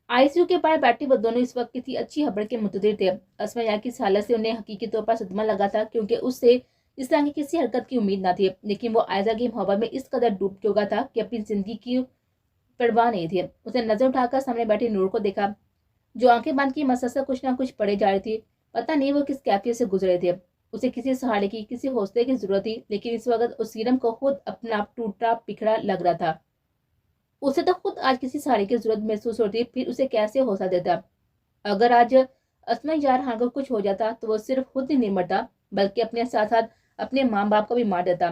آئی سی یو کے باہر بیٹھے وہ دونوں اس وقت کسی اچھی خبر کے منتظر تھے۔ اسمن یا کی اس حالت سے انہیں حقیقی طور پر صدمہ لگا تھا، کیونکہ اس سے اس طرح کی کسی حرکت کی امید نہ تھی، لیکن وہ عائشہ کی محبت میں اس قدر ڈوب چکا تھا کہ اپنی زندگی کی پرواہ نہیں تھی۔ اس نے نظر اٹھا کر سامنے بیٹھے نور کو دیکھا، جو آنکھیں بند کی مسلسل کچھ نہ کچھ پڑے جا رہی تھی۔ پتہ نہیں وہ کس کیفیت سے گزرے تھے۔ اسے کسی سہارے کی، کسی حوصلے کی ضرورت تھی، لیکن اس وقت اسیرم کو خود اپنا ٹوٹا بکھرا لگ رہا تھا۔ اسے تو خود آج کسی سہارے کی ضرورت محسوس ہوتی، پھر اسے کیسے حوصلہ دیتا؟ اگر آج اسمن یا رحان کو کچھ ہو جاتا تو وہ صرف خود ہی نہیں مرتا، بلکہ اپنے ساتھ ساتھ اپنے ماں باپ کو بھی مار دیتا۔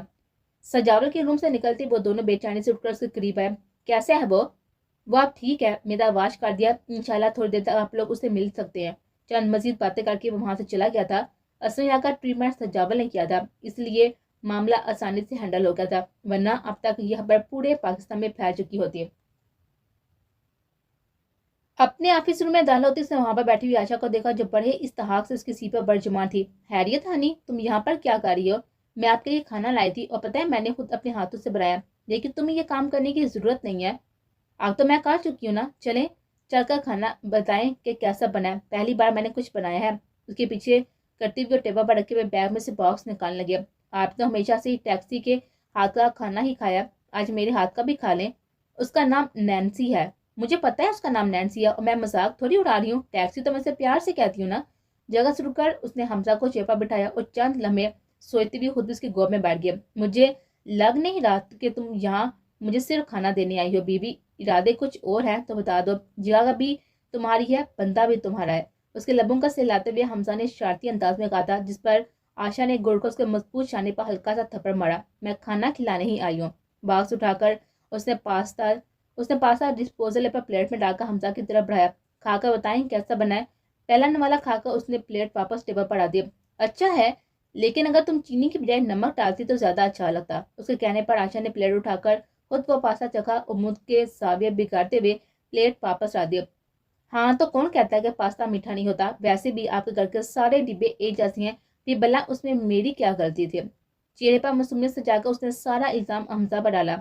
سجاول کے روم سے نکلتے وہ دونوں بے چینی سے اٹھ کر اس کے قریب آئے۔ کیسے ہے وہ آپ ٹھیک ہے؟ میرا واش کر دیا، انشاءاللہ تھوڑی دیر تک آپ لوگ اسے مل سکتے ہیں۔ چند مزید باتیں کر کے وہ وہاں سے چلا گیا تھا۔ اسمن یا کا ٹریٹمنٹ سجاول نے کیا تھا، اس لیے معاملہ آسانی سے ہینڈل ہو گیا تھا، ورنہ اب تک یہ خبر پورے پاکستان میں پھیل چکی ہوتی ہے۔ اپنے آفس روم میں داخل ہوتے اس نے وہاں پر بیٹھی ہوئی عائشہ کو دیکھا، جو بڑے استحقاق سے اس کی سی پر برجمان تھی۔ خیریت ہانی، تم یہاں پر کیا کر رہی ہو؟ میں آپ کے لیے کھانا لائی تھی، اور پتہ ہے میں نے خود اپنے ہاتھوں سے بنایا، لیکن تمہیں یہ کام کرنے کی ضرورت نہیں ہے۔ اب تو میں کر چکی ہوں نا، چلیں چل کر کھانا بتائیں کہ کیسا بنا ہے، پہلی بار میں نے کچھ بنایا ہے۔ اس کے پیچھے کرتی ہوئی ٹیبل پر رکھے ہوئے بیگ میں سے باکس نکالنے لگے۔ آپ تو ہمیشہ سے ہی ٹیکسی کے ہاتھ کا کھانا ہی کھایا، آج میرے ہاتھ کا بھی کھا لیں۔ اس کا نام نینسی ہے۔ مجھے پتا ہے اس کا نام نینسی ہے، اور میں مذاق تھوڑی اڑا رہی ہوں، ٹیکسی تو میں سے پیار سے کہتی ہوں نا۔ جگہ سے رک کر اس نے حمزہ کو چیپا بٹھایا اور چند لمحے سوچتی ہوئی خود اس کی گود میں بیٹھ گیا۔ مجھے لگ نہیں رہا کہ تم یہاں مجھے صرف کھانا دینے آئی ہو بیوی، ارادے کچھ اور ہیں تو بتا دو۔ جگہ بھی تمہاری ہے، بندہ بھی تمہارا ہے۔ اس کے لبوں کا سہلاتے ہوئے حمزہ نے شرارتی انداز میں کہا تھا، جس پر آشا نے گڑ کو اس کے مضبوط شانے پر ہلکا سا تھپڑ مارا۔ میں کھانا کھلانے ہی آئی ہوں۔ باکس اٹھا کر اس نے پاستا ڈسپوزل پر پلیٹ میں ڈال کر حمزہ کی طرف بڑھایا۔ کھا کر بتائیں کیسا بنا ہے۔ پہلا والا کھا کر اس نے پلیٹ واپس ٹیبل پر آ دیا۔ اچھا ہے، لیکن اگر تم چینی کی بجائے نمک ڈالتی تو زیادہ اچھا لگتا۔ اس کے کہنے پر آشا نے پلیٹ اٹھا کر خود وہ پاستا چکھا اور منہ کے زاویے بگاڑتے ہوئے پلیٹ واپس لا دیا۔ ہاں تو کون کہتا ہے کہ پاستا میٹھا نہیں ہوتا؟ ویسے بھی آپ کے گھر کے سارے ڈبے ایک جیسے ہیں، پھر بلا اس میں میری کیا غلطی تھی؟ چہرے پر معصومیت سے جا کر اس نے سارا الزام حمزہ پر ڈالا۔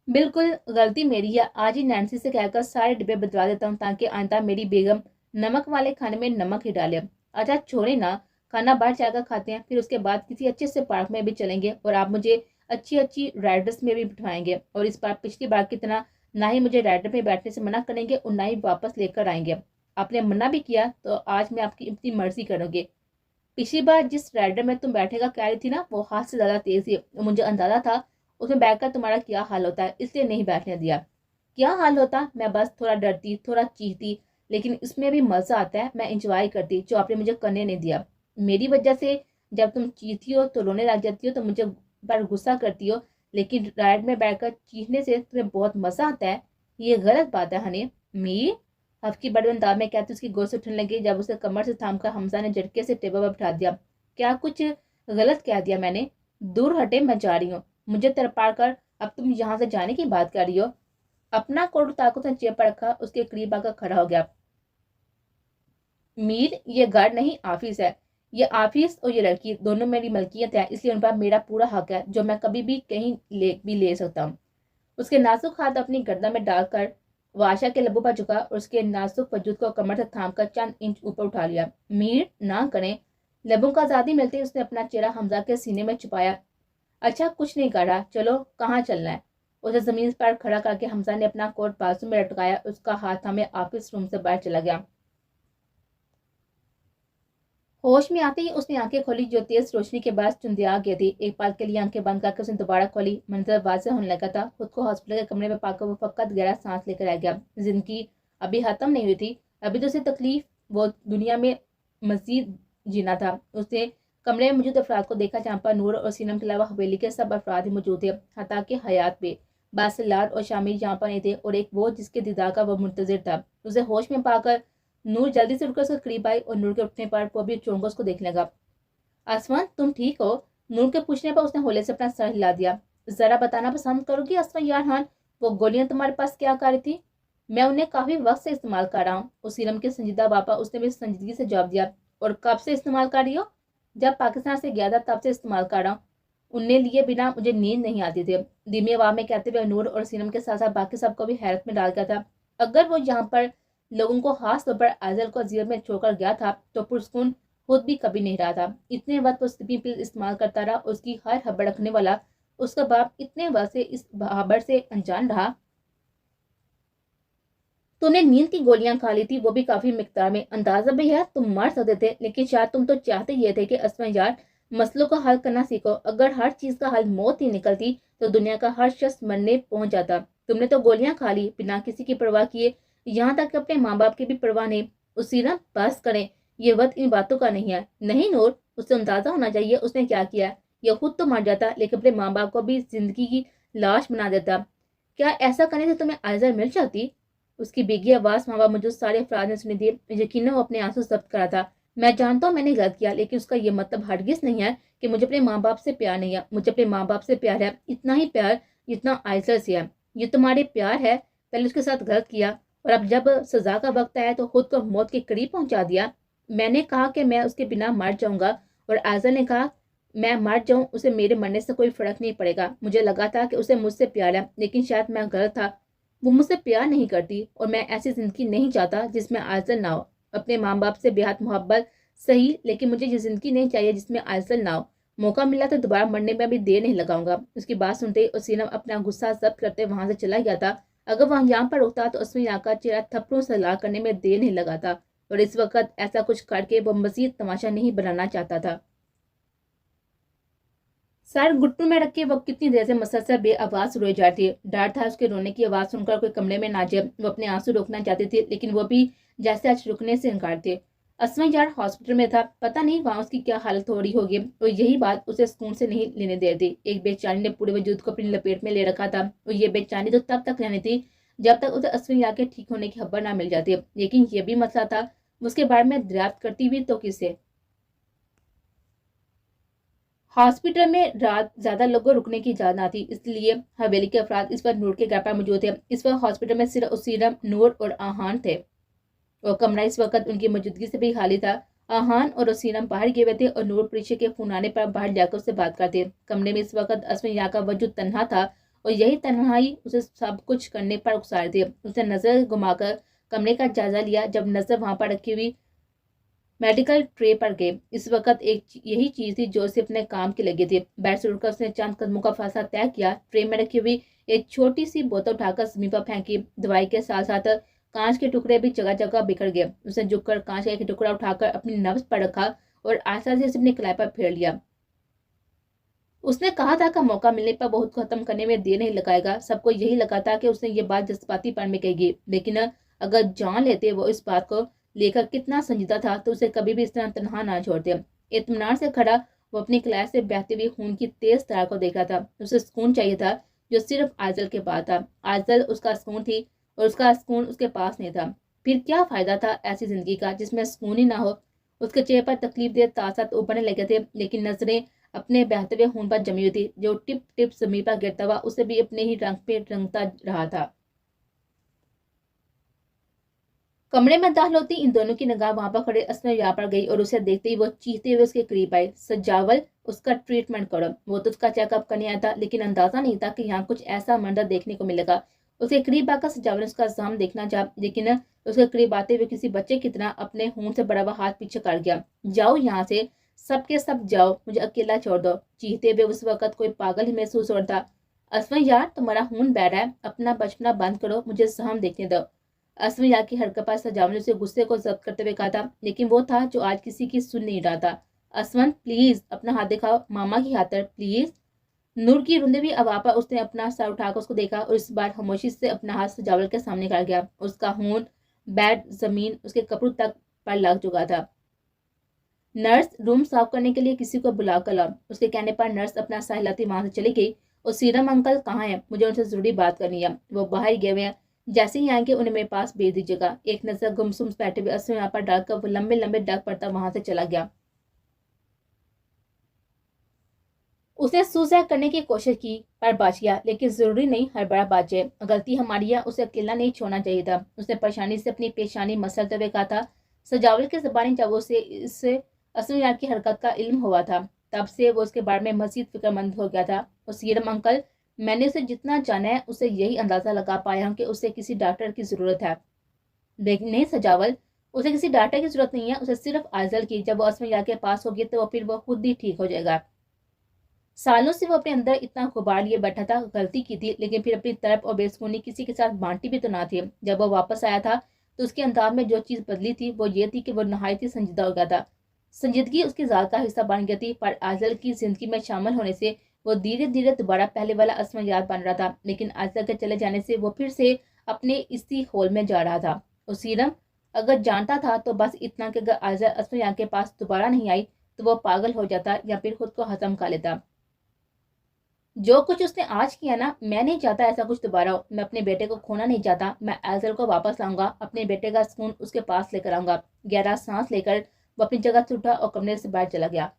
بالکل غلطی میری ہے، آج ہی نینسی سے کہہ کر سارے ڈبے بدلا دیتا ہوں تاکہ آئندہ میری بیگم نمک والے کھانے میں نمک ہی ڈالے۔ اچھا چھوڑے نا، کھانا باہر جا کر کھاتے ہیں، پھر اس کے بعد کسی اچھے سے پارک میں بھی چلیں گے اور آپ مجھے اچھی رائڈرس میں بھی بٹھوائیں گے، اور اس بار پچھلی بار کی طرح نہ ہی مجھے رائڈر میں بیٹھنے سے منع کریں گے اور نہ ہی واپس لے کر آئیں گے۔ آپ نے منع بھی کیا تو آج میں آپ کی اپنی مرضی کروں گی۔ پچھلی بار جس رائڈر میں تم بیٹھنے کا کہہ رہی تھی نا، وہ ہاتھ سے زیادہ تیز تھی، مجھے اندازہ تھا اس میں بیٹھ کر تمہارا کیا حال ہوتا ہے، اس لیے نہیں بیٹھنے دیا۔ کیا حال ہوتا؟ میں بس تھوڑا ڈرتی، تھوڑا چیختی، لیکن اس میں بھی مزہ آتا ہے، میں انجوائے کرتی، جو آپ نے مجھے کرنے نہیں دیا۔ میری وجہ سے جب تم چیختی ہو تو رونے لگ جاتی ہو تو مجھے پر غصہ کرتی ہو، لیکن رائڈ میں بیٹھ کر چیخنے سے تمہیں بہت مزہ آتا ہے، یہ غلط بات ہے ہنی۔ میر حف کی بڑے انداز میں کہتے اس کی گود سے اٹھنے لگی، جب اسے کمر سے تھام کر حمزہ نے جھٹکے سے ٹیبل پر بٹھا دیا۔ کیا کچھ غلط کہہ دیا میں نے؟ دور ہٹے، میں جا رہی ہوں، مجھے تڑپا کر اب تم یہاں سے جانے کی بات کر رہی ہو؟ اپنا کوٹ طاقت نے چیئر پر رکھا، اس کے قریب آ کر کھڑا ہو گیا۔ میر یہ گھر نہیں آفس ہے، یہ آفس اور یہ لڑکی دونوں میری ملکیت ہے، اس لیے ان پر میرا پورا حق ہے جو میں کبھی بھی کہیں لے سکتا ہوں۔ اس کے نازک ہاتھ اپنی گردن میں ڈال کر وہ آشا کے لبوں پر جھکا اور اس کے نازک وجود کو کمر سے تھام کر چند انچ اوپر اٹھا لیا۔ میر نہ کریں۔ لبوں کا آزادی ملتے اس نے اپنا چہرہ حمزہ کے سینے میں چھپایا۔ اچھا کچھ نہیں کر رہا، چلو کہاں چلنا ہے؟ اسے زمین پر کھڑا کر کے حمزہ نے اپنا کوٹ بازو میں لٹکایا، اس کا ہاتھ ہمیں آفس روم سے باہر چلا گیا۔ ہوش میں آتے ہی اس نے آنکھیں کھولی جو تیز روشنی کے باعث چندیا گئی تھی۔ ایک پل کے لیے آنکھیں بند کر کے اس نے دوبارہ کھولی، منظر واضح ہونے لگا تھا۔ خود کو ہاسپٹل کے کمرے میں پا کر وہ فقط گہرا سانس لے کر رہ گیا۔ زندگی ابھی ختم نہیں ہوئی تھی، ابھی تو اسے تکلیف وہ دنیا میں مزید جینا تھا۔ اس نے کمرے میں موجود افراد کو دیکھا جہاں پر نور اور سینم کے علاوہ حویلی کے سب افراد ہی موجود تھے، حتیٰ کہ حیات بھی۔ باسلار اور شامی یہاں پر نہیں تھے، اور ایک وہ جس کے دیدار کا وہ منتظر تھا۔ اسے ہوش میں پا کر نور جلدی سے اٹھ کر اس کے قریب آئی اور نور کے اٹھنے پر وہ بھی چونکا اس کو دیکھنے لگا۔ آسمان تم ٹھیک ہو؟ نور کے پوچھنے پر اس نے ہولے سے اپنا سر ہلا دیا۔ ذرا بتانا پسند کرو گی اسما یار خان، وہ گولیاں تمہارے پاس کیا کر رہی تھی؟ میں انہیں کافی وقت سے استعمال کر رہا ہوں۔ اس سیرم کے سنجیدہ باپا اس نے بھی سنجیدگی سے جواب دیا۔ اور کب سے استعمال کر رہی ہو؟ جب پاکستان سے گیا تھا تب سے استعمال کر رہا ہوں، انہیں لیے بنا مجھے نیند نہیں آتی تھی، دھیمی آواز میں کہتے ہوئے نور اور سینم کے ساتھ ساتھ باقی سب کو بھی حیرت میں ڈال گیا تھا۔ اگر وہ یہاں پر لوگوں کو خاص طور پر آئزل کو اذیت میں چھوڑ کر گیا تھا تو پرسکون خود بھی کبھی نہیں رہا تھا۔ اتنے وقت وہ سلیپنگ پل استعمال کرتا رہا، اس کی ہر خبر رکھنے والا اس کا باپ اتنے وقت سے اس خبر سے انجان رہا۔ تم نے نیند کی گولیاں کھا لی تھی، وہ بھی کافی مقدار میں، اندازہ بھی ہے تم مر سکتے تھے، لیکن شاید تم تو چاہتے یہ تھے کہ اسما یار مسئلوں کو حل کرنا سیکھو۔ اگر ہر چیز کا حل موت ہی نکلتی تو دنیا کا ہر شخص مرنے پہنچ جاتا۔ تم نے تو گولیاں کھا لی بنا کسی کی پرواہ کیے، یہاں تک کہ اپنے ماں باپ کی بھی پرواہ نہیں۔ اسیرا بس کریں، یہ وقت ان باتوں کا نہیں ہے۔ نہیں نور، اسے اندازہ ہونا چاہیے اس نے کیا کیا ہے۔ یہ خود تو مر جاتا لیکن اپنے ماں باپ کو بھی زندگی کی لاش بنا دیتا۔ کیا ایسا کرنے سے تمہیں آئزل مل جاتی؟ اس کی بیگی آواز وہاں موجود سارے افراد نے سنی تھی۔ یقیناً وہ اپنے آنسو ضبط کرا تھا۔ میں جانتا ہوں میں نے غلط کیا، لیکن اس کا یہ مطلب ہرگز نہیں ہے کہ مجھے اپنے ماں باپ سے پیار نہیں ہے۔ مجھے اپنے ماں باپ سے پیار ہے، اتنا ہی پیار جتنا آئزل سے ہے۔ یہ تمہارے پیار ہے، پہلے اس کے ساتھ غلط کیا اور اب جب سزا کا وقت آیا تو خود کو موت کے قریب پہنچا دیا۔ میں نے کہا کہ میں اس کے بنا مر جاؤں گا اور آئزل نے کہا میں مر جاؤں، اسے میرے مرنے سے کوئی فرق نہیں پڑے گا۔ مجھے لگا تھا کہ اسے مجھ سے پیار ہے، لیکن شاید میں غلط تھا، وہ مجھ سے پیار نہیں کرتی اور میں ایسی زندگی نہیں چاہتا جس میں آئزل نہ ہو۔ اپنے ماں باپ سے بے حد محبت صحیح، لیکن مجھے یہ زندگی نہیں چاہیے جس میں آئزل نہ ہو۔ موقع ملا تو دوبارہ مرنے میں بھی دیر نہیں لگاؤں گا۔ اس کی بات سنتے ہی سینم اپنا غصہ ضبط کرتے وہاں سے چلا گیا تھا۔ اگر وہ یہاں پر رکتا تو اسمی کا چہرہ تھپڑوں سے لا کرنے میں دیر نہیں لگاتا، اور اس وقت ایسا کچھ کر کے وہ مزید تماشا نہیں بنانا چاہتا تھا۔ سر گھٹنوں میں رکھ کے وہ کتنی دیر سے مسلسل بے آواز روئے جا رہی تھی۔ ڈر تھا اس کے رونے کی آواز سن کر کوئی کمرے میں نہ جائے۔ وہ اپنے آنسو روکنا چاہتی تھی لیکن وہ بھی جیسے آج رکنے سے انکار تھے۔ اسما یار ہاسپٹل میں تھا، پتہ نہیں وہاں اس کی کیا حالت ہو رہی ہوگی، اور یہی بات اسے سکون سے نہیں لینے دے رہی تھی۔ ایک بے چینی نے پورے وجود کو اپنی لپیٹ میں لے رکھا تھا، اور یہ بے چینی تو تب تک رہنی تھی जब तक उसे अस्मिया के ठीक होने की खबर ना मिल जाती। लेकिन ये भी मसला था, उसके बारे में दरियाफ्त करती भी तो किसे। हॉस्पिटल में रात ज्यादा लोगों रुकने की इजाजत ना थी, इसलिए हवेली के अफराद इस वक्त नूर के घर पर मौजूद थे। इस वक्त हॉस्पिटल में सिर्फ उसीरम, नूर और आहान थे। और कमरा इस वक्त उनकी मौजूदगी से भी खाली था। आहान और उसीरम बाहर गए हुए थे और नूर परीक्षा के फोन आने पर बाहर जाकर उससे बात करते। कमरे में इस वक्त अस्मिया का वजूद तन्हा था और यही तन्हाई उसे सब कुछ करने पर उकसा रही थी। उसने नजर घुमाकर कमरे का जायजा लिया। जब नजर वहां पर रखी हुई मेडिकल ट्रे पर गए, इस वक्त एक यही चीज थी जो उसे अपने काम की लगी थी। बेड से उठकर उसने चंद कदमों का फासला तय किया। ट्रे में रखी हुई एक छोटी सी बोतल उठाकर जमीन पर फेंकी। दवाई के साथ साथ कांच के टुकड़े भी जगह जगह बिखर गए। उसने झुककर कांच का एक टुकड़ा उठाकर अपनी नब्ज पर रखा और आहिस्ता से अपनी कलाई पर फेर लिया। उसने कहा था कि मौका मिलने पर बहुत को खत्म करने में देर नहीं लगाएगा। सबको यही लगा था कि उसने ये बात जज्बाती पन में कहेगी, लेकिन अगर जान लेते वो इस बात को लेकर कितना संजीदा था तो उसे कभी भी इस तरह तनहा ना छोड़ते। इत्मीनान से खड़ा वो अपनी क्लास से बहते हुए खून की तेज धार को देख रहा था। उसे सुकून चाहिए था जो सिर्फ आजल के पास था। आजल उसका सुकून थी और उसका सुकून उसके पास नहीं था। फिर क्या फायदा था ऐसी जिंदगी का जिसमें सुकून ही ना हो। उसके चेहरे पर तकलीफ दे तासत उभरने लगे थे, लेकिन नजरें अपने बहते हुए खून पर जमी हुई थी जो टिप टिप जमीन पर गिरता हुआ उसे भी अपने ही रंग पे रंगता रहा था। कमरे में दाखिल होती इन दोनों की निगाह वहां पर खड़े अस्मिया पर गई और उसे देखते ही वो चीखते हुए उसके करीब आई। सजावल, उसका ट्रीटमेंट करो। वो तो उसका चेकअप करने आया था, लेकिन अंदाजा नहीं था कि यहाँ कुछ ऐसा मंजर देखने को मिलेगा। उसके करीब आकर सजावल ने उसका जाम देखना चाहा, लेकिन उसके करीब आते हुए किसी बच्चे की तरह अपने खून से भरा हुआ हाथ पीछे कर गया। जाओ यहाँ से, सबके सब जाओ, मुझे अकेला छोड़ दो। चीखते हुए उस वक्त कोई पागल ही महसूस होता। अस्मिया यार, तुम्हारा खून बह रहा है, अपना बचपना बंद करो, मुझे जाम देखने दो। अस्मिया की हरकत पर सजावल ने उसे गुस्से को जब्त करते हुए कहा था, लेकिन वो था जो आज किसी की सुन नहीं रहा था। असमन प्लीज अपना हाथ दिखाओ, मामा की खातिर प्लीज। नूर की रुंधे हुई आवाज पर उसने अपना सर उठाकर उसको देखा और इस बार खामोशी से अपना हाथ सजावल के सामने कर गया। उसका खून बेड, जमीन, उसके कपड़ों तक पर लग चुका था। नर्स, रूम साफ करने के लिए किसी को बुला कर लाओ। उसके कहने पर नर्स अपना सर हिलाती वहां से चली गई। और सीरम अंकल कहाँ हैं? मुझे उनसे जरूरी बात करनी है, वो बाहर गए हुए हैं। जैसे ही आएंगे उन्हें मेरे पास भेज दीजिएगा। एक नजर गुमसुम बैठे हुए अस्मिया पर डालकर वो लंबे लंबे डग पड़ता वहां से चला गया। उसने सुसाइड करने की कोशिश की पर बच गया, लेकिन जरूरी नहीं हर बड़ा बाजे। गलती हमारी है, उसे अकेला नहीं छोड़ना चाहिए था। उसने परेशानी से अपनी पेशानी मसलते हुए कहा था। सजावल की जबानी जब उसे इससे असमिया की हरकत का इल्म हुआ था, तब से वो उसके बारे में मजीद फिक्रमंद हो गया था। और सीरम अंकल, मैंने उसे जितना जाना है उसे यही अंदाजा लगा पाया हूं कि उसे किसी डॉक्टर की जरूरत है। लेकिन नहीं सजावल, उसे किसी डॉक्टर की जरूरत नहीं है, उसे सिर्फ आजल की। जब वो असमिया के पास होगी तो फिर वो खुद ही ठीक हो जाएगा। सालों से वो अपने अंदर इतना गुबार लिए बैठा था। गलती की थी, लेकिन फिर अपनी तरफ और बेसुनी किसी के साथ बांटी भी तो ना थी। जब वो वापस आया था तो उसके अंदाज में जो चीज बदली थी वो ये थी कि वो नहायत ही संजीदा हो गया था। संजीदगी उसकी जात का हिस्सा बन गई थी, पर आजल की जिंदगी में शामिल होने से वो धीरे धीरे दोबारा पहले वाला असमयात बन रहा था। लेकिन आजल के चले जाने से वो फिर से अपने इसी होल में जा रहा था। और सीरम अगर जानता था तो बस इतना कि अगर आजल असमया के पास दोबारा नहीं आई तो वो पागल हो जाता या फिर खुद को हजम कर लेता। जो कुछ उसने आज किया ना, मैं नहीं चाहता ऐसा कुछ दोबारा हो। मैं अपने बेटे को खोना नहीं चाहता। मैं एजल को वापस लाऊंगा, अपने बेटे का सुकून उसके पास लेकर आऊंगा। गहरा सांस लेकर वो अपनी जगह से उठा और कमरे से बाहर चला गया।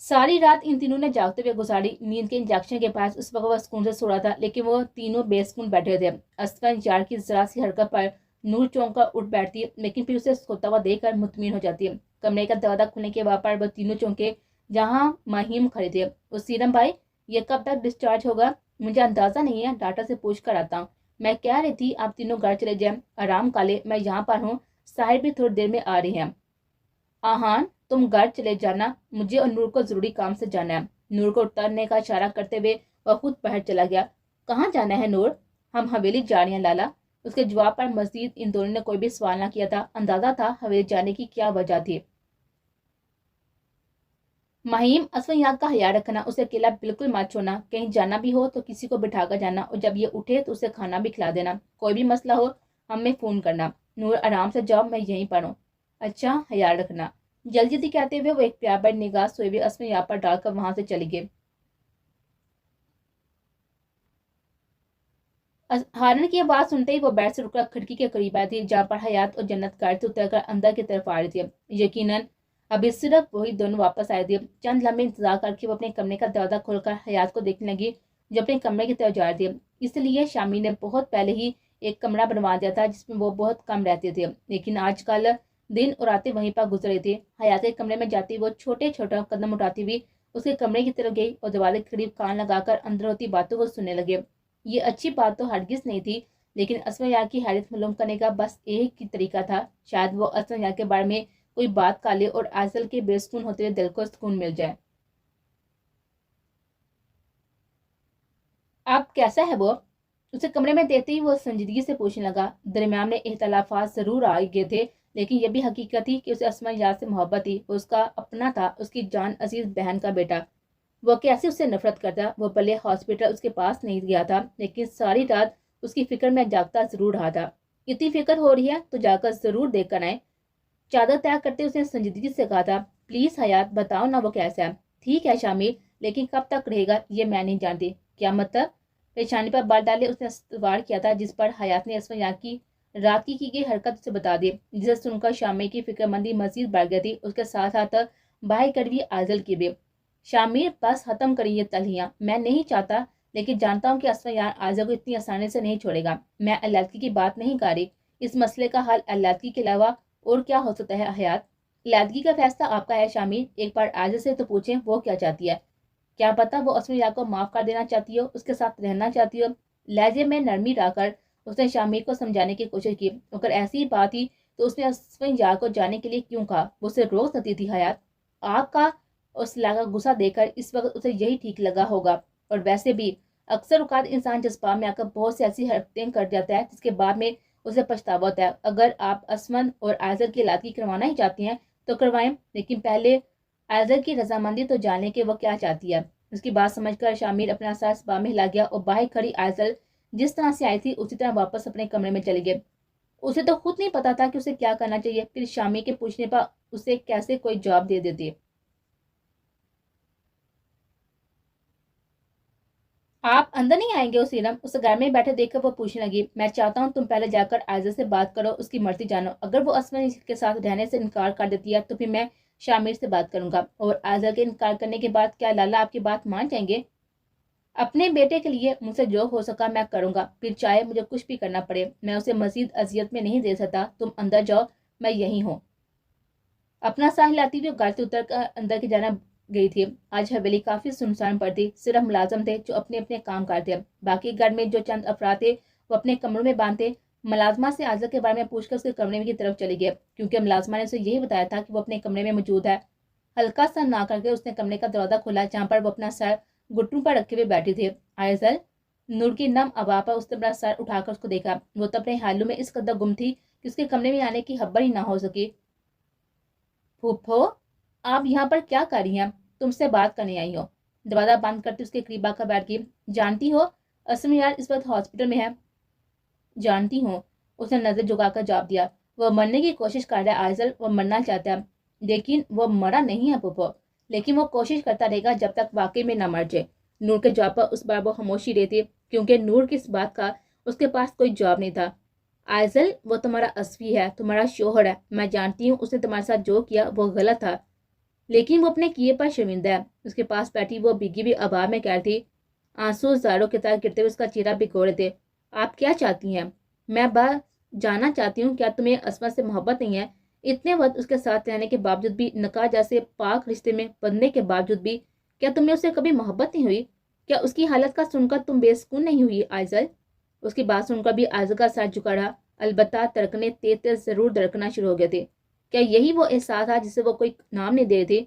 सारी रात इन तीनों ने जागते हुए गुजारी। नींद के इंजेक्शन के पास उस वक्त वह सुकून से सो रहा था, लेकिन वो तीनों बेसुकून बैठे थे। असफन जार की जरा सी हरकत पर नूर चौंक कर उठ बैठती, लेकिन फिर उसे सोता हुआ देखकर मुतमिन हो जाती। कमरे का दरवाजा खुलने के बाद पर वह तीनों चौंके जहाँ महिम खड़े थे। उस सीरम भाई, ये कब तक डिस्चार्ज होगा? मुझे अंदाजा नहीं है, डॉक्टर से पूछ कर आता हूँ। मैं कह रही थी आप तीनों घर चले जाए, आराम कर ले, मैं यहाँ पर हूँ। साहिर भी थोड़ी देर में आ रही है। आहान, तुम घर चले जाना, मुझे और नूर को जरूरी काम से जाना है। नूर को उतरने का इशारा करते हुए वह खुद बाहर चला गया। कहाँ जाना है नूर? हम हवेली जा रहे हैं लाला। उसके जवाब पर मजीद इन दोनों ने कोई भी सवाल ना किया था। अंदाजा था हवेली जाने की क्या वजह थी। महिम, असफिया का ख्याल रखना, उसे अकेला बिल्कुल मत छोड़ना। कहीं जाना भी हो तो किसी को बिठाकर जाना, और जब ये उठे तो उसे खाना भी खिला देना। कोई भी मसला हो हमें फोन करना। नूर, आराम से जाओ, मैं यहीं पर हूँ। अच्छा, ख्याल रखना। जल्दी जल्दी कहते हुए वो एक प्यार भरी निगाह सोए हुए असफिया पर डालकर वहां से चली गई। हॉर्न की आवाज़ सुनते ही वो बेड से उठकर खिड़की के करीब आई थी, जहाँ पर हयात और जन्नत गाड़ी से उतरकर अंदर की तरफ आ रही थी। यकीनन अभी सिर्फ वही दोनों वापस आए थे। चंद लम्हे इंतजार करके वो अपने कमरे का दरवाजा खोलकर हयात को देखने लगी, जो अपने कमरे की तरफ जा रही थी। इसलिए शामी ने बहुत पहले ही एक कमरा बनवा दिया था, जिसमें वो बहुत कम रहते थे, लेकिन आजकल दिन और रातें वहीं पर गुजरे थे। हयात के कमरे में जाती वो छोटे छोटे कदम उठाती हुई उसके कमरे की तरफ गई और दरवाजे के करीब कान लगाकर अंदर होती बातों को सुनने लगे। ये अच्छी बात तो हरगिज नहीं थी, लेकिन असमा यार की हैरत मालूम करने का बस एक ही तरीका था। शायद वो असमा यार के बारे में कोई बात का ले और आजकल के बेसुकून होते हुए दिल को सुकून मिल जाए। आप कैसा है वो? उसे कमरे में देते ही वो संजीदगी से पूछने लगा। दरमियान में इख्तलाफात जरूर आ गए थे, लेकिन यह भी हकीकत थी कि उसे असमा यार से मोहब्बत थी। उसका अपना था, उसकी जान अजीज बहन का बेटा। वो कैसे उससे नफरत करता। वो भले हॉस्पिटल उसके पास नहीं गया था, लेकिन सारी रात उसकी फिक्र में जागता जरूर रहा था। इतनी फिक्र हो रही है तो जाकर जरूर देख कर आए। चादर त्याग करते उसने संजीदगी से कहा था। प्लीज हयात बताओ ना वो कैसा है। ठीक है शामिर, लेकिन कब तक रहेगा ये मैं नहीं जानती। क्या मतलब? पेशानी पर बाल डाले उसने सवाल किया था, जिस पर हयात ने असमा की रात की गई हरकत उसे बता दी, जिसे सुनकर शामिर की फिक्रमंदी मजीद बढ़ गई थी। उसके साथ साथ बाहर कड़वी आजल की भी। शामिर बस खत्म करिए तलहियाँ, मैं नहीं चाहता, लेकिन जानता हूँ कि असमा यार आजल को इतनी आसानी से नहीं छोड़ेगा। मैं अलैदगी की बात नहीं कर रही। इस मसले का हल अलैदगी के अलावा और क्या हो सकता है हयात? अलैदगी का फैसला आपका है शामिर। एक बार आजल से तो पूछें वो क्या चाहती है। क्या पता वो असमा यार को माफ कर देना चाहती हो, उसके साथ रहना चाहती हो। लहजे में नरमी लाकर उसने शामिर को समझाने की कोशिश की। अगर ऐसी बात थी तो उसने असमा यार को जाने के लिए क्यों कहा? वो उसे रोक सकती थी हयात। आपका उस लागा गुस्सा देकर इस वक्त उसे यही ठीक लगा होगा। और वैसे भी अक्सर औकात इंसान जज्बात में आकर बहुत सी ऐसी हरकतें कर जाता है, जिसके बाद में उसे पछतावा होता है। अगर आप असमन और आयजल की इलाकी करवाना ही चाहती हैं तो करवाएं, लेकिन पहले आयजल की रजामंदी तो जाने के वो क्या चाहती है। उसकी बात समझकर शामिर अपना सर सबाह में हिला गया और बाहर खड़ी आयजल जिस तरह से आई थी उसी तरह वापस अपने कमरे में चली गई। उसे तो खुद नहीं पता था कि उसे क्या करना चाहिए, फिर शामिर के पूछने पर उसे कैसे कोई जवाब दे देती। आप अंदर नहीं आएंगे? उस सीरम उस घर में बैठे देखकर वो पूछने लगी। मैं चाहता हूँ तुम पहले जाकर आयजा से बात करो, उसकी मर्जी जानो। अगर वो असमन के साथ रहने से इनकार कर देती है तो फिर मैं शामिर से बात करूंगा। और आयजा के इनकार करने के बाद क्या लाला आपकी बात मान जाएंगे? अपने बेटे के लिए मुझसे जो हो सका मैं करूंगा, फिर चाहे मुझे कुछ भी करना पड़े। मैं उसे मजीद अजियत में नहीं दे सकता। तुम अंदर जाओ, मैं यही हूँ। अपना साह लाती हुई घर से उतर कर अंदर की जाना गई थी। आज हवेली काफी सुनसान पड़ थी। सिर्फ मुलाजम थे जो अपने अपने काम करते। बाकी घर में जो चंद अफराद थे वो अपने कमरों में बांध थे। मुलाजमा से आजल के बारे में पूछकर उसके कमरे की तरफ चली गई, क्योंकि मुलाजमा ने उसे यही बताया था कि वो अपने कमरे में मौजूद है। हल्का सा ना करके उसने कमरे का दरवाजा खोला, जहाँ पर वो अपना सर घुटनों पर रखे हुए बैठी थी। आयजल नूर की नम आवाज़ पर उसने अपना सर उठाकर उसको देखा। वो तो अपने हालों में इस कदर गुम थी कि उसके कमरे में आने की खबर ही ना हो सकी। फूफो, आप यहाँ पर क्या कर रही हैं? तुमसे बात करने आई हो। दरवाजा बंद करते उसके करीब आकर बैठ गई। जानती हो असम यार इस वक्त हॉस्पिटल में है। जानती हूँ, उसने नजर झुकाकर जवाब दिया। वह मरने की कोशिश कर रहा है आयजल, वो मरना चाहता है, लेकिन वो मरा नहीं है फूफो। लेकिन वो कोशिश करता रहेगा जब तक वाकई में न मर जाए। नूर के जवाब पर उस बार वो खामोशी रहती, क्योंकि नूर की इस बात का उसके पास कोई जवाब नहीं था। आयजल वो तुम्हारा असफी है, तुम्हारा शोहर है। मैं जानती हूँ उसने तुम्हारे साथ जो किया वो गलत था, लेकिन वो अपने किए पर शर्मिंदा है। उसके पास बैठी वो भीगी भी आवाज में कह थी। आंसू जारों की तरह गिरते हुए उसका चेहरा भिगोड़े थे। आप क्या चाहती हैं? मैं बस जानना चाहती हूँ, क्या तुम्हें असमा से मोहब्बत नहीं है? इतने वक्त उसके साथ रहने के बावजूद भी, निकाह जैसे पाक रिश्ते में बंधने के बावजूद भी, क्या तुम्हें उससे कभी मोहब्बत नहीं हुई? क्या उसकी हालत का सुनकर तुम बेसुकून नहीं हुई आयजल? उसकी बात सुनकर भी आयजल का सर झुका रहा। अलबत्ता तड़कने तेज तेज जरूर धड़कना शुरू हो गए थे। क्या यही वो एहसास था जिसे वो कोई नाम नहीं दे रहे थे?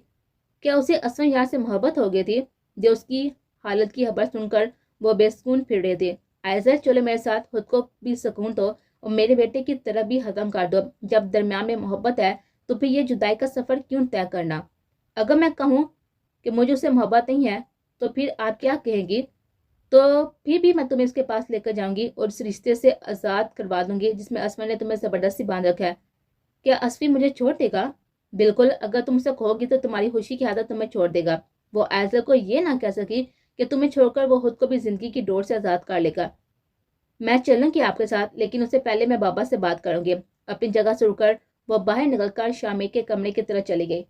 क्या उसे असम यार से मोहब्बत हो गई थी, जो उसकी हालत की खबर सुनकर वो बेसुकून फिर रहे थे? आयजल चलो मेरे साथ, खुद को भी सुकून दो और मेरे बेटे की तरफ भी खत्म कर दो। जब दरमियान में मोहब्बत है तो फिर ये जुदाई का सफर क्यों तय करना? अगर मैं कहूँ कि मुझे उससे मोहब्बत नहीं है तो फिर आप क्या कहेंगी? तो फिर भी मैं तुम्हें इसके पास लेकर जाऊंगी और इस रिश्ते से आज़ाद करवा दूंगी जिसमें असमा ने तुम्हें जबरदस्ती बांध रखा है। क्या असफी मुझे छोड़ देगा? बिल्कुल, अगर तुम उसे खोगी तो तुम्हारी खुशी की आदत तुम्हें छोड़ देगा। वो आयजल को ये ना कह सकी कि तुम्हें छोड़कर वो खुद को भी जिंदगी की डोर से आज़ाद कर लेगा। میں چلوں گی آپ کے ساتھ، لیکن اس سے پہلے میں بابا سے بات کروں گی۔ اپنی جگہ سے اٹھ کر وہ باہر نکل کر شامی کے کمرے کی طرف چلی گئی۔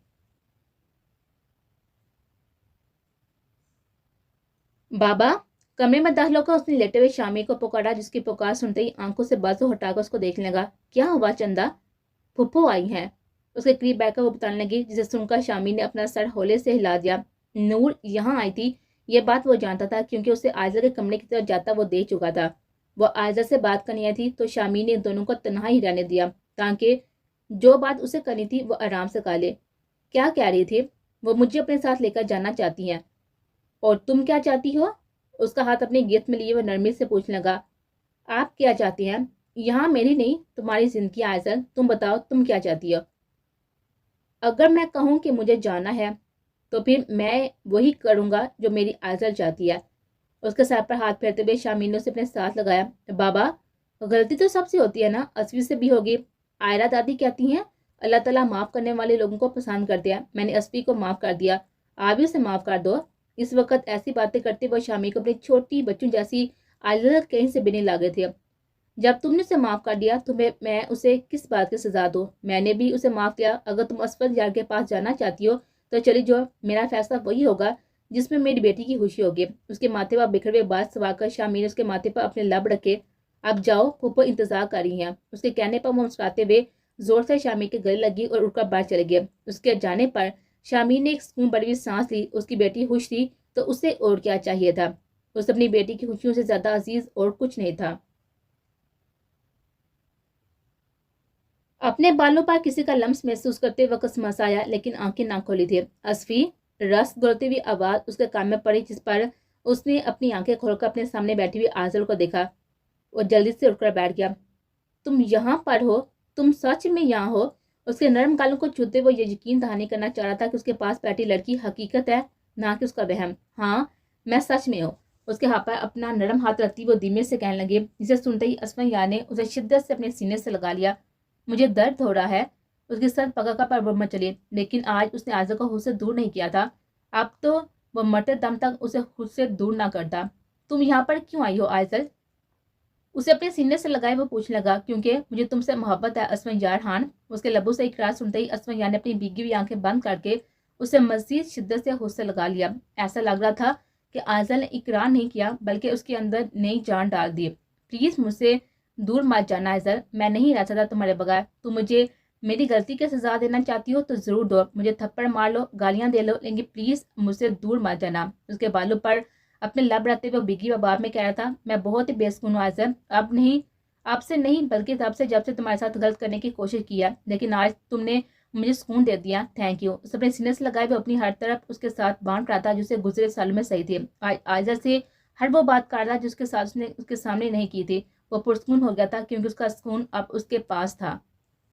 بابا، کمرے میں داخل ہو کر اس نے لیٹے ہوئے شامی کو پکارا، جس کی پکار سنتے ہی آنکھوں سے بازو ہٹا کر اس کو دیکھنے لگا۔ کیا ہوا چندا؟ پھپھو آئی ہیں، اس کے قریب بیٹھ کر وہ بتانے لگی، جسے سن کر شامی نے اپنا سر ہولے سے ہلا دیا۔ نور یہاں آئی تھی، یہ بات وہ جانتا تھا کیونکہ اسے عائزہ کے کمرے کی طرف جاتا وہ دیکھ چکا تھا۔ وہ عائزہ سے بات کرنی آئی تھی تو شامی نے دونوں کو تنہا ہی رہنے دیا تاکہ جو بات اسے کرنی تھی وہ آرام سے کر لے۔ کیا کہہ رہی تھی؟ وہ مجھے اپنے ساتھ لے کر جانا چاہتی ہیں۔ اور تم کیا چاہتی ہو؟ اس کا ہاتھ اپنے گیت میں لیے وہ نرمی سے پوچھنے لگا۔ آپ کیا چاہتی ہیں؟ یہاں میری نہیں، تمہاری زندگی عائزہ، تم بتاؤ تم کیا چاہتی ہو؟ اگر میں کہوں کہ مجھے جانا ہے تو پھر میں وہی کروں گا جو میری عائزہ چاہتی ہے۔ اس کے سر پر ہاتھ پھیرتے ہوئے شامی نے اسے اپنے ساتھ لگایا۔ بابا، غلطی تو سب سے ہوتی ہے نا، اسوی سے بھی ہوگی۔ آئرہ دادی کہتی ہیں اللہ تعالیٰ معاف کرنے والے لوگوں کو پسند کرتے ہیں۔ میں نے اسوی کو معاف کر دیا، آپ بھی اسے معاف کر دو۔ اس وقت ایسی باتیں کرتے وہ شامی کو اپنی چھوٹی بچوں جیسی عائزہ کہیں سے بھی نہیں لگے تھے۔ جب تم نے اسے معاف کر دیا تو میں اسے کس بات کی سزا دوں؟ میں نے بھی اسے معاف کیا۔ اگر تم اسود یار کے پاس جانا چاہتی ہو تو چلی جاؤ، میرا فیصلہ وہی ہوگا جس میں میری بیٹی کی خوشی ہوگی۔ اس کے ماتھے پر بکھرے ہوئے بال سوا کر شامی نے اس کے ماتھے پر اپنے لب رکھے۔ اب جاؤ، پھپھو انتظار کر رہی ہیں۔ اس کے کہنے پر وہ مسکراتے ہوئے زور سے شامی کے گلے لگی اور اٹھ کر باہر چلے گئے۔ اس کے جانے پر شامی نے ایک سکون بھری ہوئی سانس لی۔ اس کی بیٹی خوش تھی تو اسے اور کیا چاہیے تھا؟ اس اپنی بیٹی کی خوشیوں سے زیادہ عزیز اور کچھ نہیں تھا۔ اپنے بالوں پر کسی کا لمس محسوس کرتے وقت سمس آیا، لیکن آنکھیں نہ کھولی تھی۔ اسفی، رس گھولتی ہوئی آواز اس کے کان میں پڑی، جس پر اس نے اپنی آنکھیں کھول کر اپنے سامنے بیٹھی ہوئی آزل کو دیکھا۔ وہ جلدی سے اٹھ کر بیٹھ گیا۔ تم یہاں پر ہو؟ تم سچ میں یہاں ہو؟ اس کے نرم گالوں کو چھوتے ہوئے یہ یقین دہانی کرنا چاہ رہا تھا کہ اس کے پاس بیٹھی لڑکی حقیقت ہے، نہ کہ اس کا وہم۔ ہاں، میں سچ میں ہوں۔ اس کے ہاتھ پر اپنا نرم ہاتھ رکھتی وہ دھیمے سے کہنے لگی، جسے سنتے ہی اسفیہ نے اسے شدت سے اپنے سینے سے لگا لیا۔ مجھے درد ہو رہا ہے۔ اس کی سر پکا کر پر مچ چلی، لیکن آج اس نے عائزہ کو خود سے دور نہیں کیا تھا۔ اب تو وہ مرتے دم تک اسے خود سے دور نہ کرتا۔ تم یہاں پر کیوں آئی ہو عائزل؟ اسے اپنے سینے سے لگائے وہ پوچھنے لگا۔ کیونکہ مجھے تم سے محبت ہے اسفیہ خان۔ اس کے لبوں سے اقرار سنتے ہی اسفیہ نے اپنی بھیگی ہوئی آنکھیں بند کر کے اسے مزید شدت سے خود سے لگا لیا۔ ایسا لگ رہا تھا کہ عائزل نے اقرار نہیں کیا بلکہ اس کے اندر نئی جان ڈال دی۔ پلیز مجھ سے دور مت جانا عائزل، میں نہیں رہ سکتا تمہارے بغیر۔ تم مجھے میری غلطی کی سزا دینا چاہتی ہو تو ضرور دو، مجھے تھپڑ مار لو، گالیاں دے لو، لیکن پلیز مجھ سے دور مت جانا۔ اس کے بالوں پر اپنے لب رکھتے ہوئے بھیگی آواز میں کہہ رہا تھا، میں بہت ہی بے سکون ہوں عائزل، اب سے نہیں بلکہ تب سے جب سے تمہارے ساتھ غلط کرنے کی کوشش کی ہے، لیکن آج تم نے مجھے سکون دے دیا، تھینک یو۔ اس اپنے سینے سے لگائے وہ اپنی ہر طرف اس کے ساتھ بانٹ رہا تھا، جسے گزرے سالوں میں صحیح تھی۔ عائزہ سے ہر وہ بات کر رہا جس کے ساتھ اس نے اس کے سامنے نہیں کی تھی۔ وہ پرسکون ہو گیا تھا کیونکہ اس کا سکون اب اس کے پاس تھا۔